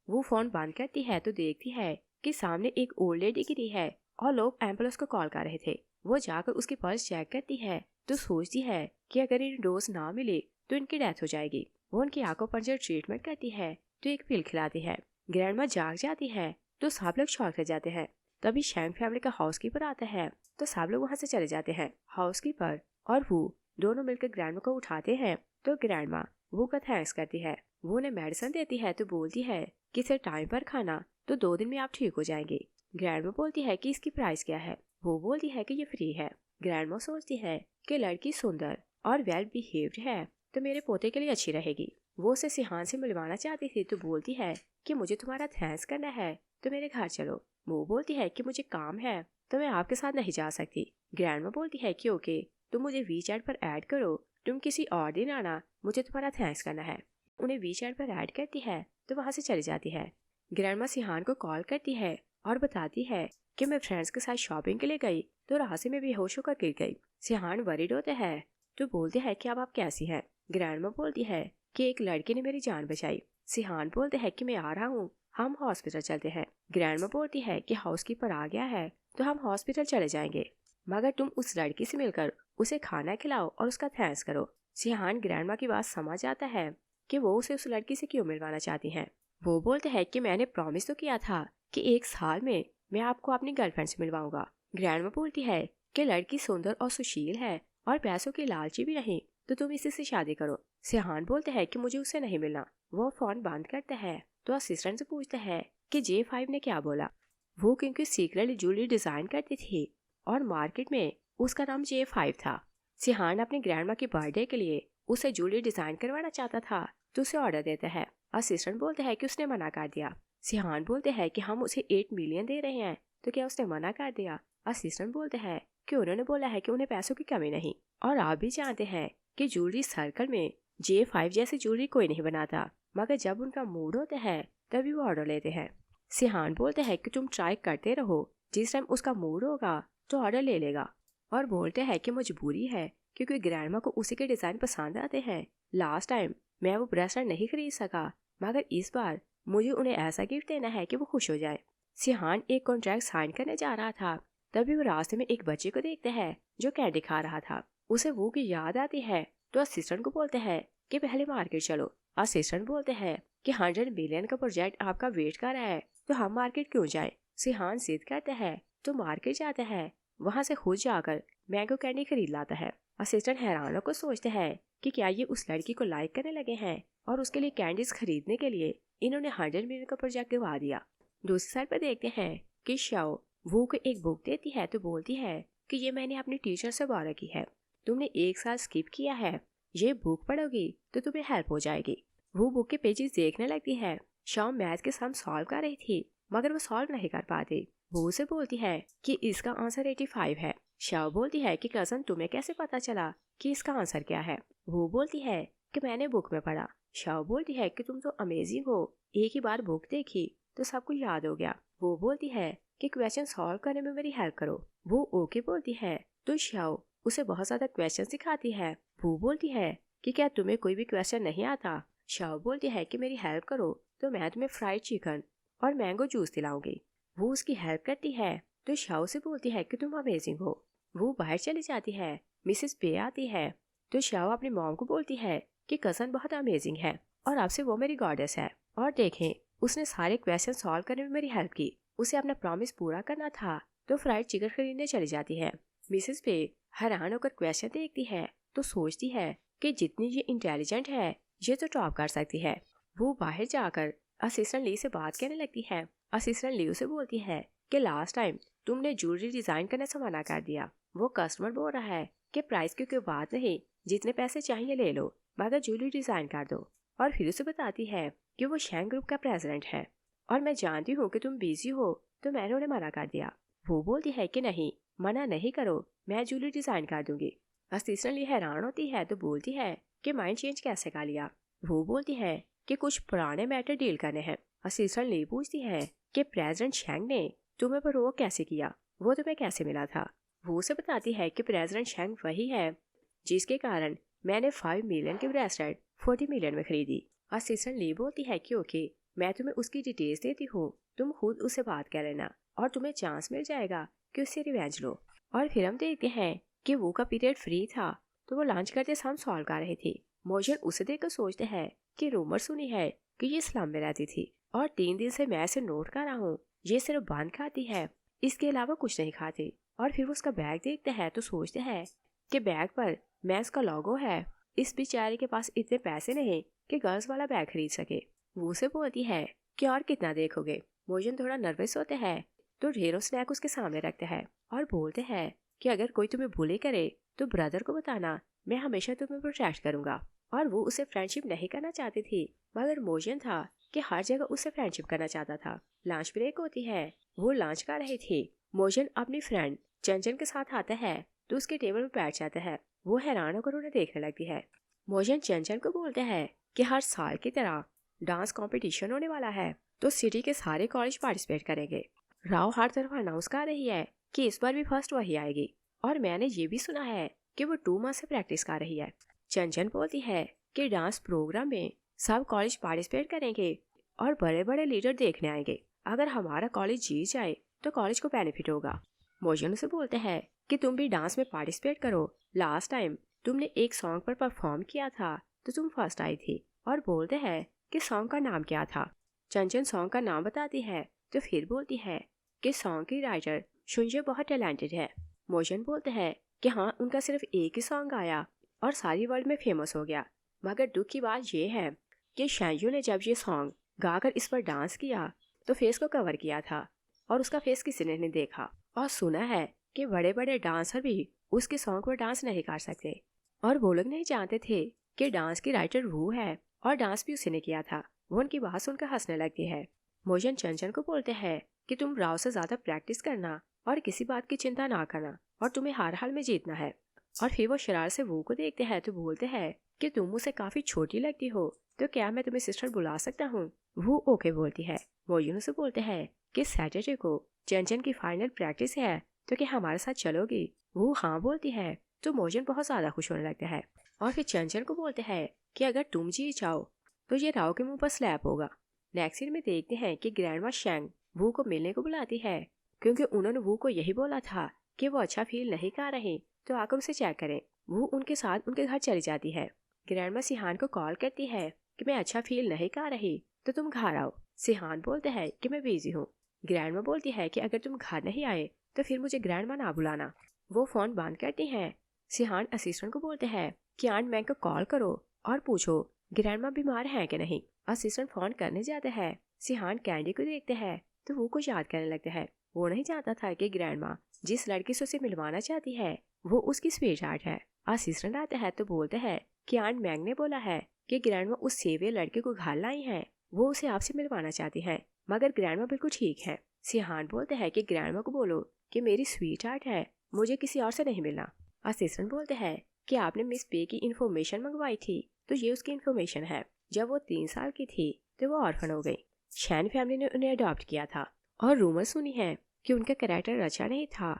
वो फोन बंद करती है तो देखती है कि सामने एक ओल्ड लेडी गिरी है और लोग एम्बुलेंस को कॉल कर रहे थे। वो जाकर उसकी पर्स चेक करती है तो सोचती है कि अगर इन्हें डोज ना मिले तो इनकी डेथ हो जाएगी। वो उनकी आंखों पर जो ट्रीटमेंट करती है तो एक पिल खिलाती है। ग्रैंडमा जाग जाती है तो सब लोग शॉक हो जाते हैं। तभी शैंग फैमिली का हाउसकीपर आता है तो सब लोग वहाँ से चले जाते हैं। हाउसकीपर और वो दोनों मिलकर ग्रैंडमा को उठाते हैं तो ग्रैंडमा वो का थैंक्स करती है। वो उन्हें मेडिसिन देती है तो बोलती है कि इसे टाइम पर खाना तो 2 दिन में आप ठीक हो जाएंगे। ग्रैंडमा बोलती है कि इसकी प्राइस क्या है। वो बोलती है कि ये फ्री है। ग्रैंडमा सोचती है कि लड़की सुंदर और वेल बिहेव्ड है तो मेरे पोते के लिए अच्छी रहेगी। वो उसे सिहान से मिलवाना चाहती थी तो बोलती है कि मुझे तुम्हारा थैंक्स करना है तो मेरे घर चलो। वो बोलती है कि मुझे काम है तो मैं आपके साथ नहीं जा सकती। ग्रैंडमा बोलती है कि ओके तुम मुझे वीचैट पर ऐड करो, तुम किसी और दिन आना, मुझे तुम्हारा थैंक्स करना है। उन्हें वीचैट पर ऐड करती है तो वहाँ से चली जाती है। ग्रैंडमा सिहान को कॉल करती है और बताती है कि मैं फ्रेंड्स के साथ शॉपिंग के लिए गई तो रास्ते में बेहोश होकर गिर गई। सिहान वरीड होते हैं तो बोलते हैं कि अब आप कैसी हैं। ग्रैंडमा बोलती है कि एक लड़के ने मेरी जान बचाई। सिहान बोलते हैं कि मैं आ रहा हूँ, हम हॉस्पिटल चलते हैं। ग्रैंडमा बोलती है कि हाउसकीपर आ गया है तो हम हॉस्पिटल चले जाएंगे, मगर तुम उस लड़की से मिलकर उसे खाना खिलाओ और उसका थैंक्स करो। सिहान ग्रैंडमा की बात समझ आता है कि वो उसे उस लड़की से क्यों मिलवाना चाहती हैं। वो बोलते हैं कि मैंने प्रॉमिस तो किया था कि 1 साल में मैं आपको अपनी गर्लफ्रेंड से मिलवाऊंगा। ग्रैंडमा बोलती है कि लड़की सुंदर और सुशील है और पैसों की लालची भी नहीं, तो तुम इसी से शादी करो। सिहान बोलते हैं कि मुझे उससे नहीं मिलना। वो फोन बंद करता है तो असिस्टेंट से पूछता है कि J5 ने क्या बोला। वो क्योंकि सीक्रेटली ज्वेलरी डिजाइन करती थी और मार्केट में उसका नाम J5 था। सिहान अपनी ग्रैंडमा की बर्थडे के लिए उसे ज्वेलरी डिजाइन करवाना चाहता था तो उसे ऑर्डर देता है। असिस्टेंट बोलते हैं कि उसने मना कर दिया। सिहान बोलते हैं कि हम उसे 8 मिलियन दे रहे हैं तो क्या उसने मना कर दिया। असिस्टेंट बोलते हैं कि उन्होंने बोला है कि उन्हें पैसों की कमी नहीं, और आप भी जानते हैं कि ज्वेलरी सर्कल में J5 जैसी ज्वेलरी कोई नहीं बनाता, मगर जब उनका मूड होता है तभी वो ऑर्डर लेते हैं। सिहान बोलते हैं कि तुम ट्राई करते रहो, जिस टाइम उसका मूड होगा तो ऑर्डर ले लेगा, और बोलते हैं कि मजबूरी है क्योंकि ग्रैंडमा को उसी के डिजाइन पसंद आते हैं। लास्ट टाइम मैं वो ब्रेसलेट नहीं खरीद सका, मगर इस बार मुझे उन्हें ऐसा गिफ्ट देना है कि वो खुश हो जाए। सिहान एक कॉन्ट्रैक्ट साइन करने जा रहा था तभी वो रास्ते में एक बच्चे को देखते हैं जो कैंडी खा रहा था। उसे वो की याद आती है तो असिस्टेंट को बोलते हैं कि पहले मार्केट चलो। असिस्टेंट बोलते हैं कि 100 मिलियन का प्रोजेक्ट आपका वेट कर रहा है तो हम मार्केट क्यों जाए। सिहान जिद करता है तो मार्केट जाता है, वहाँ से खुद जाकर मैंगो कैंडी खरीद लाता है। असिस्टेंट हैरान होकर सोचते हैं कि क्या ये उस लड़की को लाइक करने लगे हैं और उसके लिए कैंडीज खरीदने के लिए इन्होंने 100 मिलियन का प्रोजेक्ट गिवा दिया। दूसरी साइड पर देखते हैं कि शाओ वो को एक बुक देती है तो बोलती है कि ये मैंने अपनी टीचर से बारह की है, तुमने 1 साल स्किप किया है, ये बुक पढ़ोगी तो तुम्हें हेल्प हो जाएगी। वो बुक के पेजेस देखने लगती है। शाओ मैथ के सम सॉल्व कर रही थी मगर वो सॉल्व नहीं कर पाती। वो उसे बोलती है कि इसका आंसर 85 है। शाओ बोलती है कि कजन तुम्हें कैसे पता चला कि इसका आंसर क्या है। वो बोलती है कि मैंने बुक में पढ़ा। शाओ बोलती है कि तुम तो अमेजिंग हो, एक ही बार बुक देखी तो सब कुछ याद हो गया। वो बोलती है कि क्वेश्चन सॉल्व करने में मेरी हेल्प करो। वो ओके बोलती है तो शाओ उसे बहुत ज्यादा क्वेश्चन सिखाती है। वो बोलती है कि क्या तुम्हें कोई भी क्वेश्चन नहीं आता। शाओ बोलती है कि मेरी हेल्प करो तो मैं तुम्हें फ्राइड चिकन और मैंगो जूस दिलाऊंगी। वो उसकी हेल्प करती है तो शाओ से बोलती है कि तुम अमेजिंग हो। वो बाहर चली जाती है। मिसेस पे आती है तो शाओ अपनी मॉम को बोलती है कि कजन बहुत अमेजिंग है और आपसे वो मेरी गॉडेस है, और देखें उसने सारे क्वेश्चन सॉल्व करने में मेरी हेल्प की। उसे अपना प्रॉमिस पूरा करना था तो फ्राइड चिकन खरीदने चली जाती है। मिसेस पे हैरान होकर क्वेश्चन देखती है तो सोचती है कि जितनी ये इंटेलिजेंट है ये तो टॉप कर सकती है। वो बाहर जाकर असिस्टेंट ली से बात करने लगती है। असिस्टेंट ली उसे बोलती है कि लास्ट टाइम तुमने ज्वेलरी डिजाइन करने से मना कर दिया। वो कस्टमर बोल रहा है कि प्राइस की कोई बात नहीं, जितने पैसे चाहिए ले लो, मगर ज्वेलरी डिजाइन कर दो। और फिर उसे बताती है कि वो शैंग ग्रुप का प्रेसिडेंट है और मैं जानती हूँ कि तुम बिजी हो तो मैंने उन्हें मना कर दिया। वो बोलती है कि नहीं, मना नहीं करो, मैं ज्वेलरी डिजाइन कर दूंगी। असिस्टेंट ली हैरान होती है तो बोलती है कि माइंड चेंज कैसे कर लिया। वो बोलती है कि कुछ पुराने मैटर डील करने हैं। असिस्टेंट ली पूछती है कि प्रेसिडेंट शैंग ने तुम्हें प्रोवोक कैसे किया, वो तुम्हें कैसे मिला था। वो उसे बताती है कि प्रेसिडेंट शैंग वही है जिसके कारण मैंने 5 मिलियन की ब्रेसलेट 40 मिलियन में खरीदी। असिस्टेंट ली बोलती है कि ओके, मैं तुम्हें उसकी डिटेल्स देती हूँ, तुम खुद उससे बात कर लेना और तुम्हें चांस मिल जाएगा कि उससे रिवेंज लो। और फिर हम देखते हैं कि वो का पीरियड फ्री था तो वो लंच करते सम सॉल्व कर रही थी। मोशन उसे देखकर सोचते हैं कि रूमर सुनी है कि ये स्लम में रहती थी और 3 दिन से मैं इसे नोट कर रहा हूँ, ये सिर्फ बंद खाती है, इसके अलावा कुछ नहीं खाती। और फिर वो उसका बैग देखते हैं तो सोचते हैं कि बैग पर मैस का लोगो है। इस बेचारे के पास इतने पैसे नहीं कि गर्ल्स वाला बैग खरीद सके। वो उसे बोलती है कि और कितना देखोगे। मोजन थोड़ा नर्वस होते हैं तो ढेरों स्नैक उसके सामने रखते हैं और बोलते हैं कि अगर कोई तुम्हें बुली करे तो ब्रदर को बताना, मैं हमेशा तुम्हें प्रोटेक्ट करूंगा। और वो उसे फ्रेंडशिप नहीं करना चाहती थी, मगर मोजन था कि हर जगह उससे फ्रेंडशिप करना चाहता था। लंच ब्रेक होती है, वो लंच कर रही थी। मोजन अपनी फ्रेंड चंचन के साथ आता है तो उसके टेबल पर बैठ जाता है। वो हैरान होकर उन्हें देखने लगती है। मोजन चंचन को बोलते हैं कि हर साल की तरह डांस कंपटीशन होने वाला है तो सिटी के सारे कॉलेज पार्टिसिपेट करेंगे। राव हर तरफ अनाउंस कर रही है कि इस बार भी फर्स्ट वही आएगी, और मैंने ये भी सुना है कि वो 2 मंथ से प्रैक्टिस कर रही है। चंचन बोलती है कि डांस प्रोग्राम में सब कॉलेज पार्टिसिपेट करेंगे और बड़े बड़े लीडर देखने आएंगे। अगर हमारा कॉलेज जीत जाए तो कॉलेज को बेनिफिट होगा। मोजन उसे बोलते हैं कि तुम भी डांस में पार्टिसिपेट करो, लास्ट टाइम तुमने एक सॉन्ग पर परफॉर्म किया था तो तुम फर्स्ट आई थी। और बोलते हैं कि सॉन्ग का नाम क्या था। चंचन सॉन्ग का नाम बताती है तो फिर बोलती है कि सॉन्ग की राइटर शुंजे बहुत टैलेंटेड है। मोजन बोलते हैं कि हाँ, उनका सिर्फ एक ही सॉन्ग आया और सारी वर्ल्ड में फेमस हो गया, मगर दुख की बात यह है कि शैंजू ने जब ये सॉन्ग गाकर इस पर डांस किया तो फेस को कवर किया था और उसका फेस किसी ने नहीं देखा। और सुना है कि बड़े बड़े डांसर भी उसके सॉन्ग पर डांस नहीं कर सकते, और वो लोग नहीं जानते थे कि डांस की राइटर वो है और डांस भी उसी ने किया था। वो उनकी बात सुनकर हंसने लगती है। मोजन चंचन को बोलते हैं कि तुम राव से ज्यादा प्रैक्टिस करना और किसी बात की चिंता ना करना, और तुम्हें हर हाल में जीतना है। और फिर वो शरार से वो को देखते हैं तो बोलते हैं कि तुम मुझसे काफी छोटी लगती हो, तो क्या मैं तुम्हें सिस्टर बुला सकता हूँ। वो ओके बोलती है। मोजन उसे बोलते हैं कि सैटरडे को चंचन की फाइनल प्रैक्टिस है, तो क्या हमारे साथ चलोगी। वो हाँ बोलती है तो मोजन बहुत ज्यादा खुश होने लगता है। और फिर चंचन को बोलते हैं कि अगर तुम जीत जाओ तो ये राव के मुंह पर स्लैप होगा। नेक्स्ट सीन में देखते हैं कि ग्रैंडमा शैंग वू को मिलने को बुलाती है, क्योंकि उन्होंने वू को यही बोला था कि वो अच्छा फील नहीं कर रहे तो आकर उसे चेक करें। वो उनके साथ उनके घर चली जाती है। ग्रैंडमा सिहान को कॉल करती है कि मैं अच्छा फील नहीं कर रही तो तुम घर आओ। सिहान बोलते हैं कि मैं बिजी हूँ। ग्रैंडमा बोलती है कि अगर तुम घर नहीं आए तो फिर मुझे ग्रैंडमा ना बुलाना। वो फोन बंद करती है। सिहान असिस्टेंट को बोलते हैं कि आंट मैंग को कॉल करो और पूछो ग्रैंडमा बीमार है कि नहीं। असिस्टेंट फोन करने जाते हैं। सिहान कैंडी को देखते हैं तो वो कुछ याद करने लगते हैं। वो नहीं जानता था कि ग्रैंडमा जिस लड़की से उसे मिलवाना चाहती है वो उसकी स्वीट हार्ट है। असिस्टेंट आते हैं तो बोलते हैं कि आंट मैंग ने बोला है कि ग्रैंडमा उस सेवियर लड़के को घर लाई है, वो उसे आपसे मिलवाना चाहती है, मगर ग्रैंडमा बिल्कुल ठीक है। सिहान बोलते हैं कि ग्रैंडमा को बोलो कि मेरी स्वीट हार्ट है, मुझे किसी और से नहीं मिलना। असिस्टेंट बोलते हैं कि आपने मिस पे की इन्फॉर्मेशन मंगवाई थी तो ये उसकी इन्फॉर्मेशन है। जब वो 3 साल की थी तो वो ऑर्फन हो गई। शैन फैमिली ने उन्हें अडॉप्ट किया था और रूमर सुनी है कि उनका कैरेक्टर अच्छा नहीं था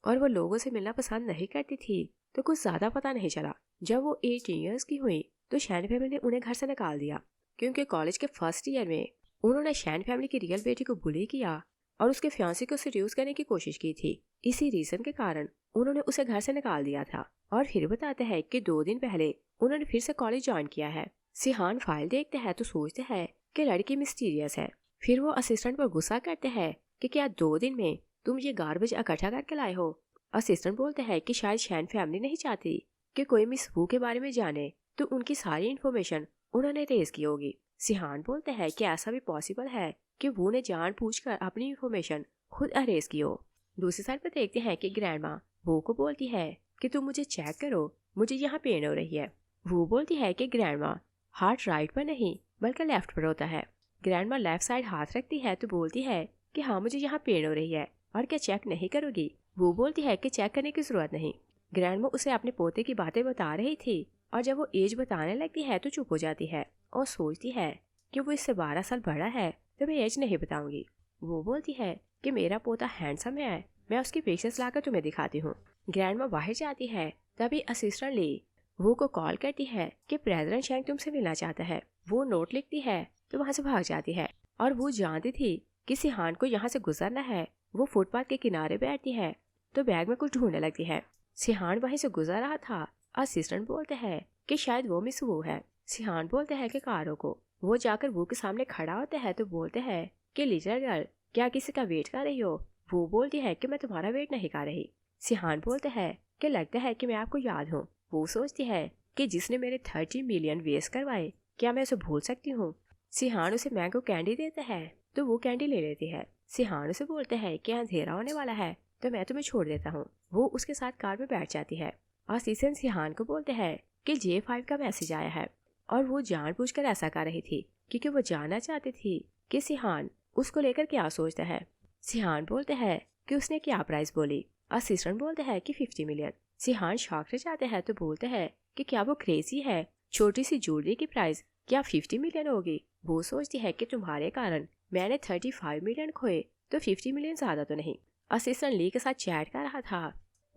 और वो लोगों से मिलना पसंद नहीं करती थी, तो कुछ ज्यादा पता नहीं चला। जब वो 18 ईयर्स की हुई तो शैन फैमिली ने उन्हें घर से निकाल दिया, क्योंकि कॉलेज के फर्स्ट ईयर में उन्होंने शैन फैमिली की रियल बेटी को बुली किया और उसके फियांसी को सीड्यूस करने की कोशिश की थी। इसी रीजन के कारण उन्होंने उसे घर से निकाल दिया था। और फिर बताते हैं कि 2 दिन पहले उन्होंने फिर से कॉलेज ज्वाइन किया है। सिहान फाइल देखते हैं तो सोचते हैं कि लड़की मिस्टीरियस है। फिर वो असिस्टेंट पर गुस्सा करते हैं कि क्या 2 दिन में तुम ये गार्बेज इकट्ठा करके लाए हो। असिस्टेंट बोलते हैं कि शायद शैन फैमिली नहीं चाहती कि कोई मिस वू के बारे में जाने, तो उनकी सारी इन्फॉर्मेशन उन्होंने रेज की होगी। सिहान बोलते हैं कि ऐसा भी पॉसिबल है कि वो ने जानबूझकर अपनी इन्फॉर्मेशन खुद अरेज की हो। दूसरी साइड पर देखते हैं कि ग्रैंडमा वो को बोलती है कि तुम मुझे चेक करो, मुझे यहाँ पेन हो रही है। वो बोलती है कि ग्रैंडमा हार्ट राइट पर नहीं बल्कि लेफ्ट पर होता है। ग्रैंडमा लेफ्ट साइड हाथ रखती है तो बोलती है कि हाँ, मुझे यहाँ पेन हो रही है और क्या चेक नहीं करोगी। वो बोलती है कि चेक करने की जरूरत नहीं। ग्रैंडमा उसे अपने पोते की बातें बता रही थी और जब वो एज बताने लगती है तो चुप हो जाती है और सोचती है कि वो इससे 12 साल बड़ा है तो मैं एज नहीं बताऊंगी। वो बोलती है कि मेरा पोता हैंडसम है, मैं उसकी पिक्चर्स लाकर तुम्हें दिखाती हूँ। ग्रैंडमा बाहर जाती है तभी असिस्टेंट ली वो को कॉल करती है कि प्रेसिडेंट शैंग तुमसे मिलना चाहता है। वो नोट लिखती है तो वहाँ से भाग जाती है और वो जानती थी कि सिहान को यहाँ से गुजरना है। वो फुटपाथ के किनारे बैठती है तो बैग में कुछ ढूंढने लगती है। सिहान वहीं से गुजर रहा था। असिस्टेंट बोलते हैं कि शायद वो मिस वो है। सिहान बोलते हैं कि कारों को। वो जाकर वो के सामने खड़ा होता है तो बोलते हैं कि लिटिल गर्ल क्या किसी का वेट कर रही हो। वो बोलती है कि मैं तुम्हारा वेट नहीं कर रही। सिहान बोलते हैं कि लगता है कि मैं आपको याद हूँ। वो सोचती है कि जिसने मेरे 30 मिलियन वेस्ट करवाए क्या मैं उसे भूल सकती हूँ। सिहान उसे मैंगो कैंडी देता है तो वो कैंडी ले लेती है। सिहान उसे बोलते हैं कि अंधेरा होने वाला है तो मैं तुम्हें छोड़ देता हूँ। वो उसके साथ कार में बैठ जाती है और सीसन सिहान को बोलते हैं कि J5 का मैसेज आया है और वो जानबूझकर ऐसा कर रही थी क्योंकि वो जानना चाहती थी कि सिहान उसको लेकर क्या सोचता है। सिहान बोलते हैं कि उसने क्या प्राइस बोली। असिस्टेंट बोलते हैं कि 50 मिलियन। सिहान शॉक से जाते हैं तो बोलते हैं कि क्या वो क्रेजी है, छोटी सी ज्वेलरी की प्राइस क्या 50 मिलियन होगी। वो सोचती है कि तुम्हारे कारण मैंने 35 मिलियन खोए तो 50 मिलियन ज़्यादा तो नहीं। असिस्टेंट ली के साथ चैट कर रहा था।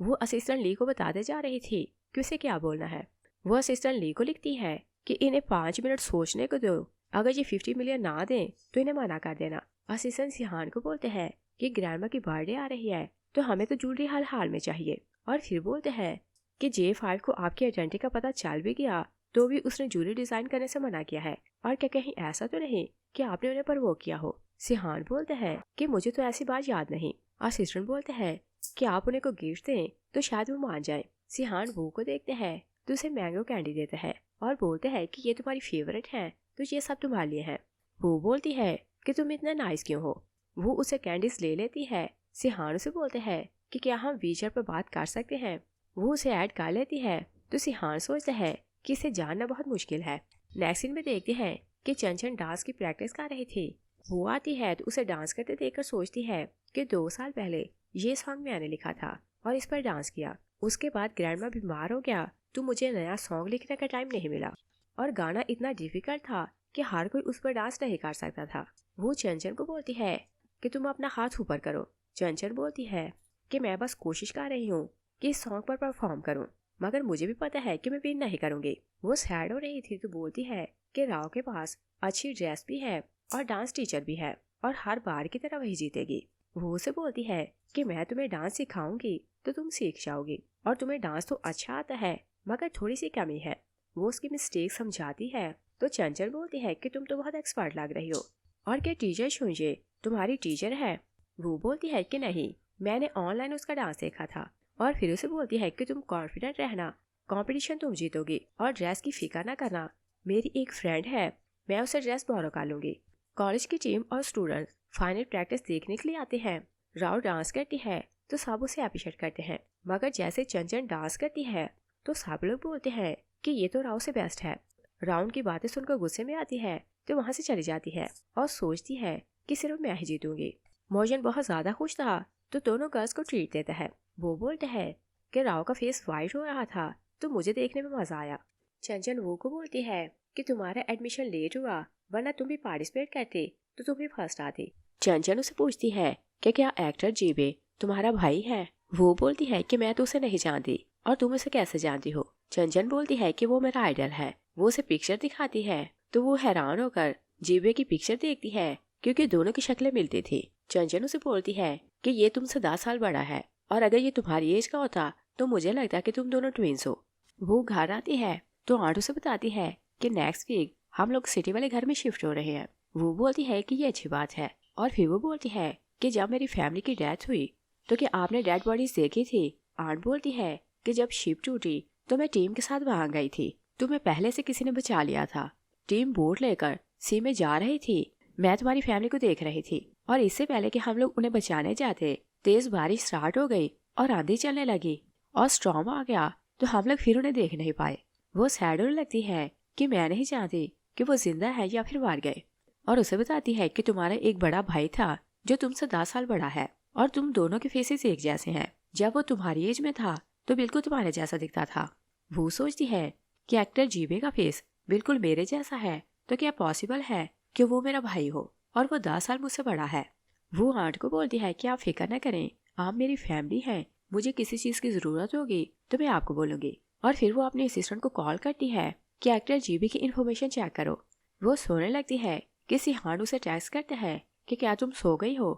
वो असिस्टेंट ली को बताते जा रही थी कि उसे क्या बोलना है। वो असिस्टेंट ली को लिखती है कि इन्हें 5 मिनट सोचने को दो, अगर ये 50 मिलियन ना दें तो इन्हें मना कर देना। असिस्टेंट सिहान को बोलते हैं कि ग्रैंडमा की बर्थडे आ रही है तो हमें तो ज्वेलरी हाल हाल में चाहिए। और फिर बोलते हैं कि J5 को आपकी आइडेंटिटी का पता चल भी गया तो भी उसने ज्वेलरी डिजाइन करने से मना किया है, और क्या कहीं ऐसा तो नहीं कि आपने उन्हें प्रवोक किया हो। सिहान बोलते हैं कि मुझे तो ऐसी बात याद नहीं। असिस्टेंट बोलते हैं कि आप उन्हें को गिफ्ट दें तो शायद वो मान जाए। सिहान वो को देखते हैं तो उसे मैंगो कैंडी देते हैं और बोलते हैं कि ये तुम्हारी फेवरेट है तो ये सब तुम्हारे लिए है। वो बोलती है कि तुम इतना नाइस क्यों हो। वो उसे कैंडीज ले लेती है। सिहान उसे बोलते हैं कि क्या हम वीचर पर बात कर सकते हैं। वो उसे ऐड कर लेती है तो सिहान सोचता है कि इसे जानना बहुत मुश्किल है। नेक्स्ट सीन में देखते हैं कि चंचन डांस की प्रैक्टिस कर रही थी। वो आती है तो उसे डांस करते देखकर सोचती है कि 2 साल पहले ये सॉन्ग मैंने लिखा था और इस पर डांस किया। उसके बाद ग्रैंडमा बीमार हो गया तो मुझे नया सॉन्ग लिखने का टाइम नहीं मिला और गाना इतना डिफिकल्ट था कि हर कोई उस पर डांस नहीं कर सकता था। वो चंचन को बोलती है कि तुम अपना हाथ ऊपर करो। चंचन बोलती है कि मैं बस कोशिश कर रही हूँ कि इस सॉन्ग पर परफॉर्म करूँ, मगर मुझे भी पता है कि मैं विन नहीं करूँगी। वो सैड हो रही थी तो बोलती है कि राव के पास अच्छी ड्रेस भी है और डांस टीचर भी है और हर बार की तरह वही जीतेगी। वो उसे बोलती है कि मैं तुम्हें डांस सिखाऊंगी तो तुम सीख जाओगी और तुम्हें डांस तो अच्छा आता है मगर थोड़ी सी कमी है। वो उसकी मिस्टेक समझाती है तो चंचल बोलती है कि तुम तो बहुत एक्सपर्ट लग रही हो और क्या टीचर सुनिए तुम्हारी टीचर है। वो बोलती है कि नहीं, मैंने ऑनलाइन उसका डांस देखा था। और फिर उसे बोलती है कि तुम कॉन्फिडेंट रहना, कंपटीशन तुम जीतोगी और ड्रेस की फिक्र ना करना। मेरी एक फ्रेंड है, मैं उसे ड्रेस बोरो कर लूंगी। कॉलेज की टीम और स्टूडेंट्स फाइनल प्रैक्टिस देखने के लिए आते हैं। राव डांस करती है तो सब उसे अप्रिशिएट करते हैं, मगर जैसे चंचन डांस करती है तो सब लोग बोलते हैं कि ये तो राव से बेस्ट है। राव की बातें सुनकर गुस्से में आती है तो वहाँ से चली जाती है और सोचती है कि सिर्फ मैं ही जीतूंगी। मोजन बहुत ज्यादा खुश था तो दोनों गर्ल्स को ट्रीट देता है। वो बोलते हैं कि राव का फेस वाइट हो रहा था तो मुझे देखने में मजा आया। चंचन वो को बोलती है कि तुम्हारा एडमिशन लेट हुआ, वरना तुम भी पार्टिसिपेट करते तो तुम भी फर्स्ट आती। चंचन उसे पूछती है कि क्या एक्टर जीबे तुम्हारा भाई है। वो बोलती है कि मैं तो उसे नहीं जानती और तुम उसे कैसे जानती हो। चंचन बोलती है कि वो मेरा आइडल है। वो उसे पिक्चर दिखाती है तो वो हैरान होकर जीबे की पिक्चर देखती है क्योंकि दोनों की शक्लें मिलती थी। चंचन उसे बोलती है कि ये तुमसे 10 साल बड़ा है और अगर ये तुम्हारी एज का होता तो मुझे लगता कि तुम दोनों ट्विंस हो। वो घर आती है तो आंट उसे बताती है कि नेक्स्ट वीक हम लोग सिटी वाले घर में शिफ्ट हो रहे हैं। वो बोलती है कि ये अच्छी बात है और फिर वो बोलती है कि जब मेरी फैमिली की डेथ हुई तो क्या आपने डेड बॉडीज देखी थी। आंट बोलती है कि जब शिप टूटी तो मैं टीम के साथ वहां गई थी, तुम्हें पहले से किसी ने बचा लिया था। टीम बोट लेकर सी में जा रही थी, मैं तुम्हारी फैमिली को देख रही थी और इससे पहले कि हम लोग उन्हें बचाने जाते तेज बारिश स्टार्ट हो गई और आंधी चलने लगी और स्टॉर्म आ गया तो हम लोग फिर उन्हें देख नहीं पाए। वो सैड होने लगती है कि मैं नहीं जानती कि वो जिंदा है या फिर मार गए और उसे बताती है कि तुम्हारा एक बड़ा भाई था जो तुमसे 10 साल बड़ा है और तुम दोनों के फेसेस एक जैसे हैं। जब वो तुम्हारी एज में था तो बिल्कुल तुम्हारे जैसा दिखता था। वो सोचती है कि एक्टर जीबे का फेस बिल्कुल मेरे जैसा है तो क्या पॉसिबल है कि वो मेरा भाई हो और वो 10 साल मुझसे बड़ा है। वो आंट को बोलती है कि आप फिक्र न करें, आप मेरी फैमिली हैं, मुझे किसी चीज की जरूरत होगी तो मैं आपको बोलूंगी। और फिर वो अपने असिस्टेंट को कॉल करती है कि एक्टर जीबी की इन्फॉर्मेशन चेक करो। वो सोने लगती है कि सिहान उसे टेक्स्ट करता है कि क्या तुम सो गई हो।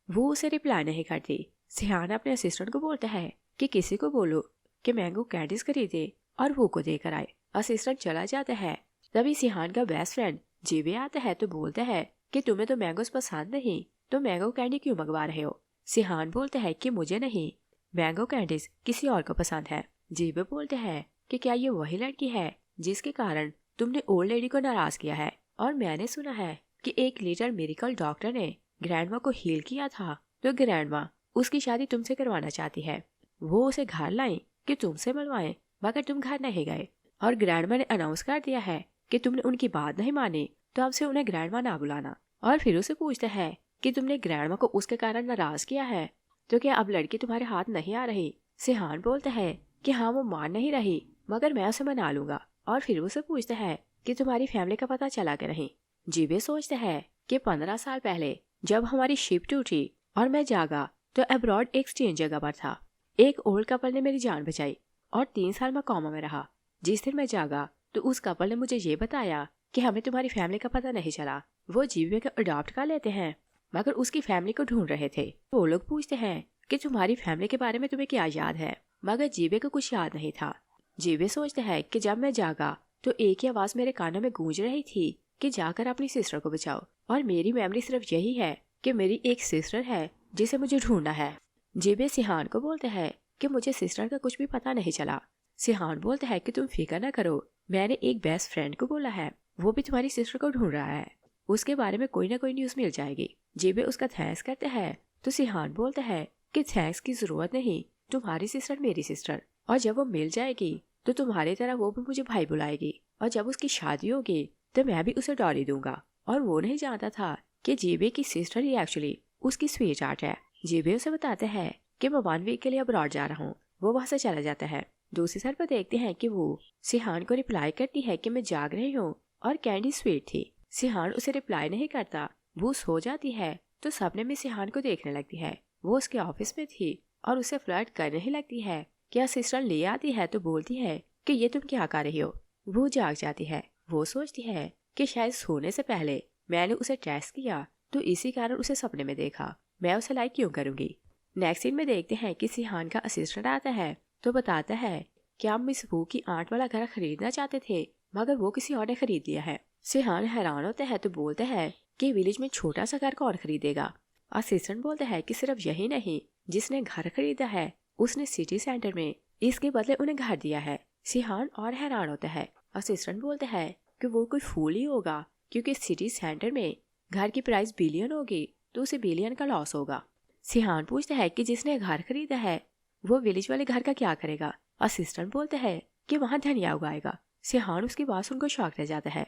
वो उसे रिप्लाई नहीं करती। सिहान अपने असिस्टेंट को बोलता है कि किसी को बोलो कि मैंगो कैंडीज खरीदे और वो को देकर आए। असिस्टेंट चला जाता है। तभी सिहान का बेस्ट फ्रेंड जीबे आता है तो बोलता है कि तुम्हें तो मैंगोस पसंद नहीं तो मैंगो कैंडी क्यों मंगवा रहे हो। सिहान बोलता है कि मुझे नहीं, मैंगो कैंडीज किसी और को पसंद है। जीबे बोलते हैं कि क्या ये वही लड़की है जिसके कारण तुमने ओल्ड लेडी को नाराज किया है, और मैंने सुना है कि एक लिटिल मिरेकल डॉक्टर ने ग्रैंडमा को हील किया था तो ग्रैंडमा उसकी शादी तुमसे करवाना चाहती है। वो उसे घर लाई कि तुमसे मिलवाएं, मगर तुम घर नहीं गए और ग्रैंडमा ने अनाउंस कर दिया है कि तुमने उनकी बात नहीं मानी तो अब से उन्हें ग्रैंडमा ना बुलाना। और फिर उसे पूछता है कि तुमने ग्रैंडमा को उसके कारण नाराज किया है तो क्या अब लड़की तुम्हारे हाथ नहीं आ रही। सिहान बोलता है कि हाँ वो मान नहीं रही मगर मैं उसे मना लूंगा। और फिर उसे पूछता है कि तुम्हारी फैमिली का पता चला कि नहीं। जीबे सोचता है कि 15 साल पहले जब हमारी शिप टूटी और मैं जागा तो अब्रॉड एक स्ट्रेंज जगह पर था। एक ओल्ड कपल ने मेरी जान बचाई और 3 साल मैं कोमा में रहा। जिस दिन मैं जागा तो उस कपल ने मुझे ये बताया कि हमें तुम्हारी फैमिली का पता नहीं चला। वो जीवे को अडॉप्ट कर लेते हैं मगर उसकी फैमिली को ढूंढ रहे थे। वो लोग पूछते हैं कि तुम्हारी फैमिली के बारे में तुम्हें क्या याद है, मगर जीवे को कुछ याद नहीं था। जीवे सोचते हैं कि जब मैं जागा तो एक ही आवाज मेरे कानों में गूंज रही थी कि जाकर अपनी सिस्टर को बचाओ, और मेरी मेमोरी सिर्फ यही है कि मेरी एक सिस्टर है जिसे मुझे ढूंढना है। जीवे सिहान को बोलते हैं कि मुझे सिस्टर का कुछ भी पता नहीं चला। सिहान बोलते हैं कि तुम फिक्र न करो, मैंने एक बेस्ट फ्रेंड को बोला है, वो भी तुम्हारी सिस्टर को ढूंढ रहा है, उसके बारे में कोई ना कोई न्यूज मिल जाएगी। जीवे उसका थैंक्स करते हैं तो सिहान बोलते हैं कि थैंक्स की जरूरत नहीं, तुम्हारी सिस्टर मेरी सिस्टर, और जब वो मिल जाएगी तो तुम्हारी तरह वो भी मुझे भाई बुलाएगी, और जब उसकी शादी होगी तो मैं भी उसे डॉली दूंगा। और वो नहीं जानता था कि जीवे की सिस्टर ही एक्चुअली उसकी स्वीट हार्ट है। जीवे उसे बताते हैं कि मैं 1 वीक के लिए अब्रॉड जा रहा हूँ। वो वहां से चला जाता है। दूसरी साइड पर देखते हैं कि वो सिहान को रिप्लाई करती है कि मैं जाग रही हूँ और कैंडी स्वीट थी। सिहान उसे रिप्लाई नहीं करता। वो सो जाती है तो सपने में सिहान को देखने लगती है। वो उसके ऑफिस में थी और उसे फ्लर्ट करने ही लगती है। क्या सिस्टर ले आती है तो बोलती है कि ये तुम क्या कर रही हो। वो जाग जाती है। वो सोचती है कि शायद सोने से पहले मैंने उसे टेस्ट किया तो इसी कारण उसे सपने में देखा, मैं उसे लाइक क्यों करूंगी। नेक्स्ट सीन में देखते हैं कि सिहान का असिस्टेंट आता है तो बताता है कि आप मिस वू की आंट वाला घर खरीदना चाहते थे मगर वो किसी और ने खरीद लिया है। सिहान हैरान होते हैं तो बोलते हैं कि विलेज में छोटा सा घर कौन खरीदेगा। असिस्टेंट बोलते हैं कि सिर्फ यही नहीं, जिसने घर खरीदा है उसने सिटी सेंटर में इसके बदले उन्हें घर दिया है। सिहान और हैरान होता है। असिस्टेंट बोलते हैं कि वो कोई फूल ही होगा क्योंकि सिटी सेंटर में घर की प्राइस बिलियन होगी तो उसे बिलियन का लॉस होगा। सिहान पूछता है कि जिसने घर खरीदा है वो विलेज वाले घर का क्या करेगा। असिस्टेंट बोलते हैं कि वहाँ धनिया उगाएगा। सिहान उसकी बात सुनकर शॉक रह जाता है।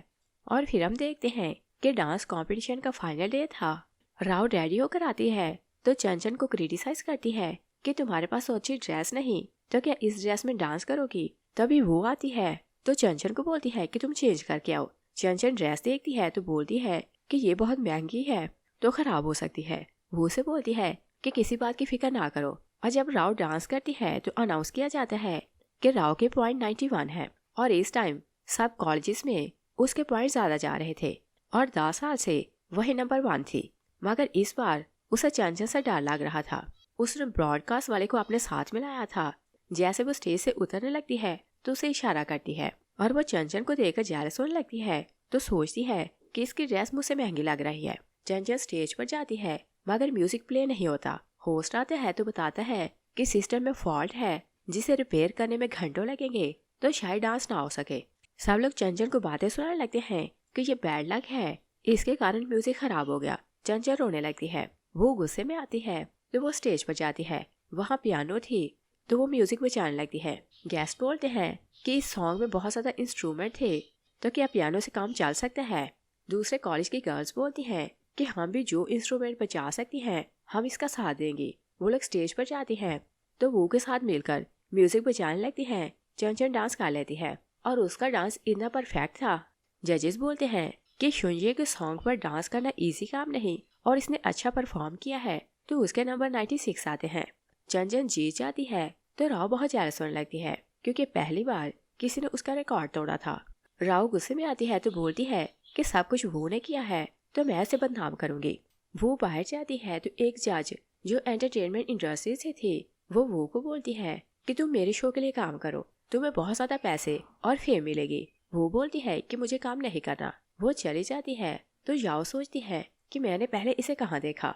और फिर हम देखते हैं कि डांस कंपटीशन का फाइनल डे था। राव रेडी होकर आती है तो चंचन को क्रिटिसाइज करती है कि तुम्हारे पास अच्छी ड्रेस नहीं तो क्या इस ड्रेस में डांस करोगी। तभी वो आती है तो चंचन को बोलती है कि तुम चेंज करके आओ। चंचन ड्रेस देखती है तो बोलती है कि ये बहुत महंगी है तो खराब हो सकती है। वो उसे बोलती है कि किसी बात की फिक्र ना करो। और जब राव डांस करती है तो अनाउंस किया जाता है कि राव के पॉइंट 91 है और इस टाइम सब कॉलेजेस में उसके पॉइंट ज्यादा जा रहे थे और 10 साल से वही नंबर 1 थी। मगर इस बार उसे चंचन से डर लग रहा था। उसने ब्रॉडकास्ट वाले को अपने साथ मिलाया था। जैसे वो स्टेज से उतरने लगती है तो उसे इशारा करती है और वो चंचन को देखकर जेलस होने लगती है तो सोचती है कि इसकी ड्रेस मुझसे महंगी लग रही है। चंचन स्टेज पर जाती है मगर म्यूजिक प्ले नहीं होता। होस्ट आता है तो बताता है कि सिस्टम में फॉल्ट है जिसे रिपेयर करने में घंटों लगेंगे तो शायद डांस ना हो सके। सब लोग चंचन को बातें सुनाने लगते हैं कि ये बैड लक है, इसके कारण म्यूजिक खराब हो गया। चंचन रोने लगती है। वो गुस्से में आती है तो वो स्टेज पर जाती है। वहाँ पियानो थी तो वो म्यूजिक बजाने लगती है। गेस्ट बोलते हैं कि इस सॉन्ग में बहुत ज्यादा इंस्ट्रूमेंट थे तो क्या पियानो से काम चल सकता है। दूसरे कॉलेज की गर्ल्स बोलती हैं कि हम भी जो इंस्ट्रूमेंट बजा सकती हैं हम इसका साथ देंगे। वो लोग स्टेज पर जाती हैं तो वो के साथ मिलकर म्यूजिक बजाने लगती है। चंचन डांस कर लेती है और उसका डांस इतना परफेक्ट था। जजेस बोलते हैं कि शुंजे के सॉन्ग पर डांस करना इजी काम नहीं और इसने अच्छा परफॉर्म किया है तो उसके नंबर 96 आते हैं। चंचन जीत जाती है तो राव बहुत जेलस होने लगती है क्योंकि पहली बार किसी ने उसका रिकॉर्ड तोड़ा था। राव गुस्से में आती है तो बोलती है कि सब कुछ वो ने किया है तो मैं इसे बदनाम करूंगी। वो बाहर जाती है तो एक जज जो एंटरटेनमेंट इंडस्ट्री से थी वो को बोलती है कि तुम मेरे शो के लिए काम करो, तुम्हें बहुत ज्यादा पैसे और फेम मिलेगी। वो बोलती है कि मुझे काम नहीं करना। वो चली जाती है तो याओ सोचती है कि मैंने पहले इसे कहाँ देखा।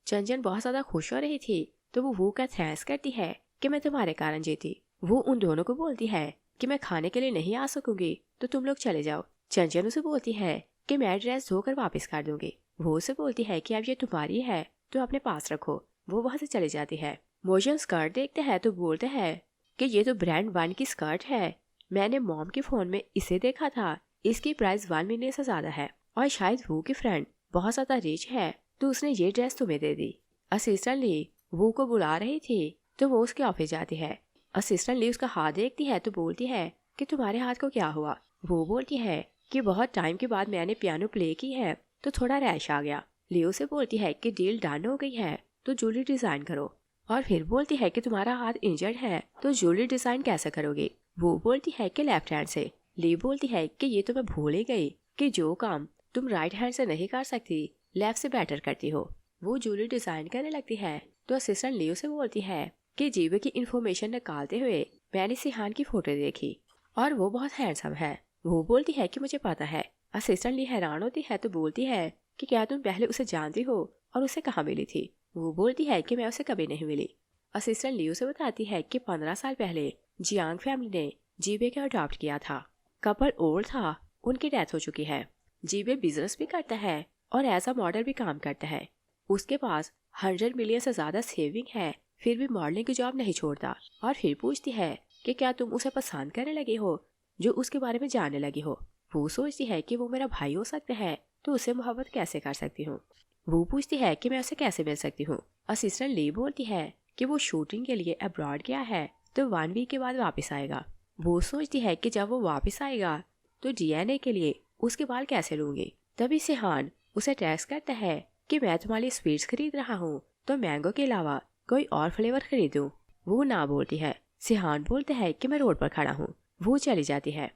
चंचन बहुत ज्यादा खुश हो रही थी तो वो का थैंक्स करती है कि मैं तुम्हारे कारण जीती। वो उन दोनों को बोलती है कि मैं खाने के लिए नहीं आ सकूंगी तो तुम लोग चले जाओ। चंचन उसे बोलती है कि मैं ड्रेस धोकर वापस कर दूंगी। वो उसे बोलती है कि अब ये तुम्हारी है तो अपने पास रखो। वो वहाँ से चली जाती है। मोशन स्कर्ट देखते हैं तो बोलते हैं कि ये तो ब्रांड 1 की स्कर्ट है, मैंने मॉम के फोन में इसे देखा था, इसकी प्राइस 1 मिलियन से ज्यादा है और शायद वो की फ्रेंड बहुत ज्यादा रिच है तो उसने ये ड्रेस तुम्हें दे दी। असिस्टेंट ली वो को बुला रही थी तो वो उसके ऑफिस जाती है। असिस्टेंट ली उसका हाथ देखती है तो बोलती है कि तुम्हारे हाथ को क्या हुआ। वो बोलती है कि बहुत टाइम के बाद मैंने पियानो प्ले की है तो थोड़ा रैश आ गया। लियो से बोलती है कि डील डन हो गई है तो ज्वेलरी डिजाइन करो। और फिर बोलती है कि तुम्हारा हाथ इंजर्ड है तो ज्वेलरी डिजाइन कैसे करोगे? वो बोलती है कि लेफ्ट हैंड से। ली बोलती है कि ये तो मैं भूल ही गई कि जो काम तुम राइट हैंड से नहीं कर सकती लेफ्ट से बेटर करती हो। वो ज्वेलरी डिजाइन करने लगती है तो असिस्टेंट लियो से बोलती है कि जीवे की इंफॉर्मेशन निकालते हुए मैंने सिहान की फोटो देखी और वो बहुत हैंडसम है। वो बोलती है कि मुझे पता है। असिस्टेंट ली हैरान होती है तो बोलती है कि क्या तुम पहले उसे जानती हो और उसे कहाँ मिली थी? वो बोलती है कि मैं उसे कभी नहीं मिली। असिस्टेंट लियो से बताती है कि 15 साल पहले जियांग फैमिली ने जीबे को अडॉप्ट किया था। कपल ओल्ड था, उनकी डेथ हो चुकी है। जीबे बिजनेस भी करता है और एज अ मॉडल भी काम करता है। उसके पास 100 मिलियन से ज्यादा सेविंग है, फिर भी मॉडलिंग की जॉब नहीं छोड़ता। और फिर पूछती है कि क्या तुम उसे पसंद करने लगी हो जो उसके बारे में जानने लगी हो? वो सोचती है कि वो मेरा भाई हो सकता है तो उसे मोहब्बत कैसे कर सकती हूँ। वो पूछती है कि मैं उसे कैसे मिल सकती हूँ। असिस्टेंट ली बोलती है कि वो शूटिंग के लिए अब्रॉड गया है तो 1 वीक के बाद वापस आएगा। वो सोचती है कि जब वो वापस आएगा तो डीएनए के लिए उसके बाल कैसे लूंगी। तभी सिहान उसे टेक्स्ट करता है कि मैं तुम्हारे लिए स्वीट्स खरीद रहा हूँ तो मैंगो के अलावा कोई और फ्लेवर खरीदूं। वो ना बोलती है। सिहान बोलता है कि मैं रोड पर खड़ा हूँ। वो चली जाती है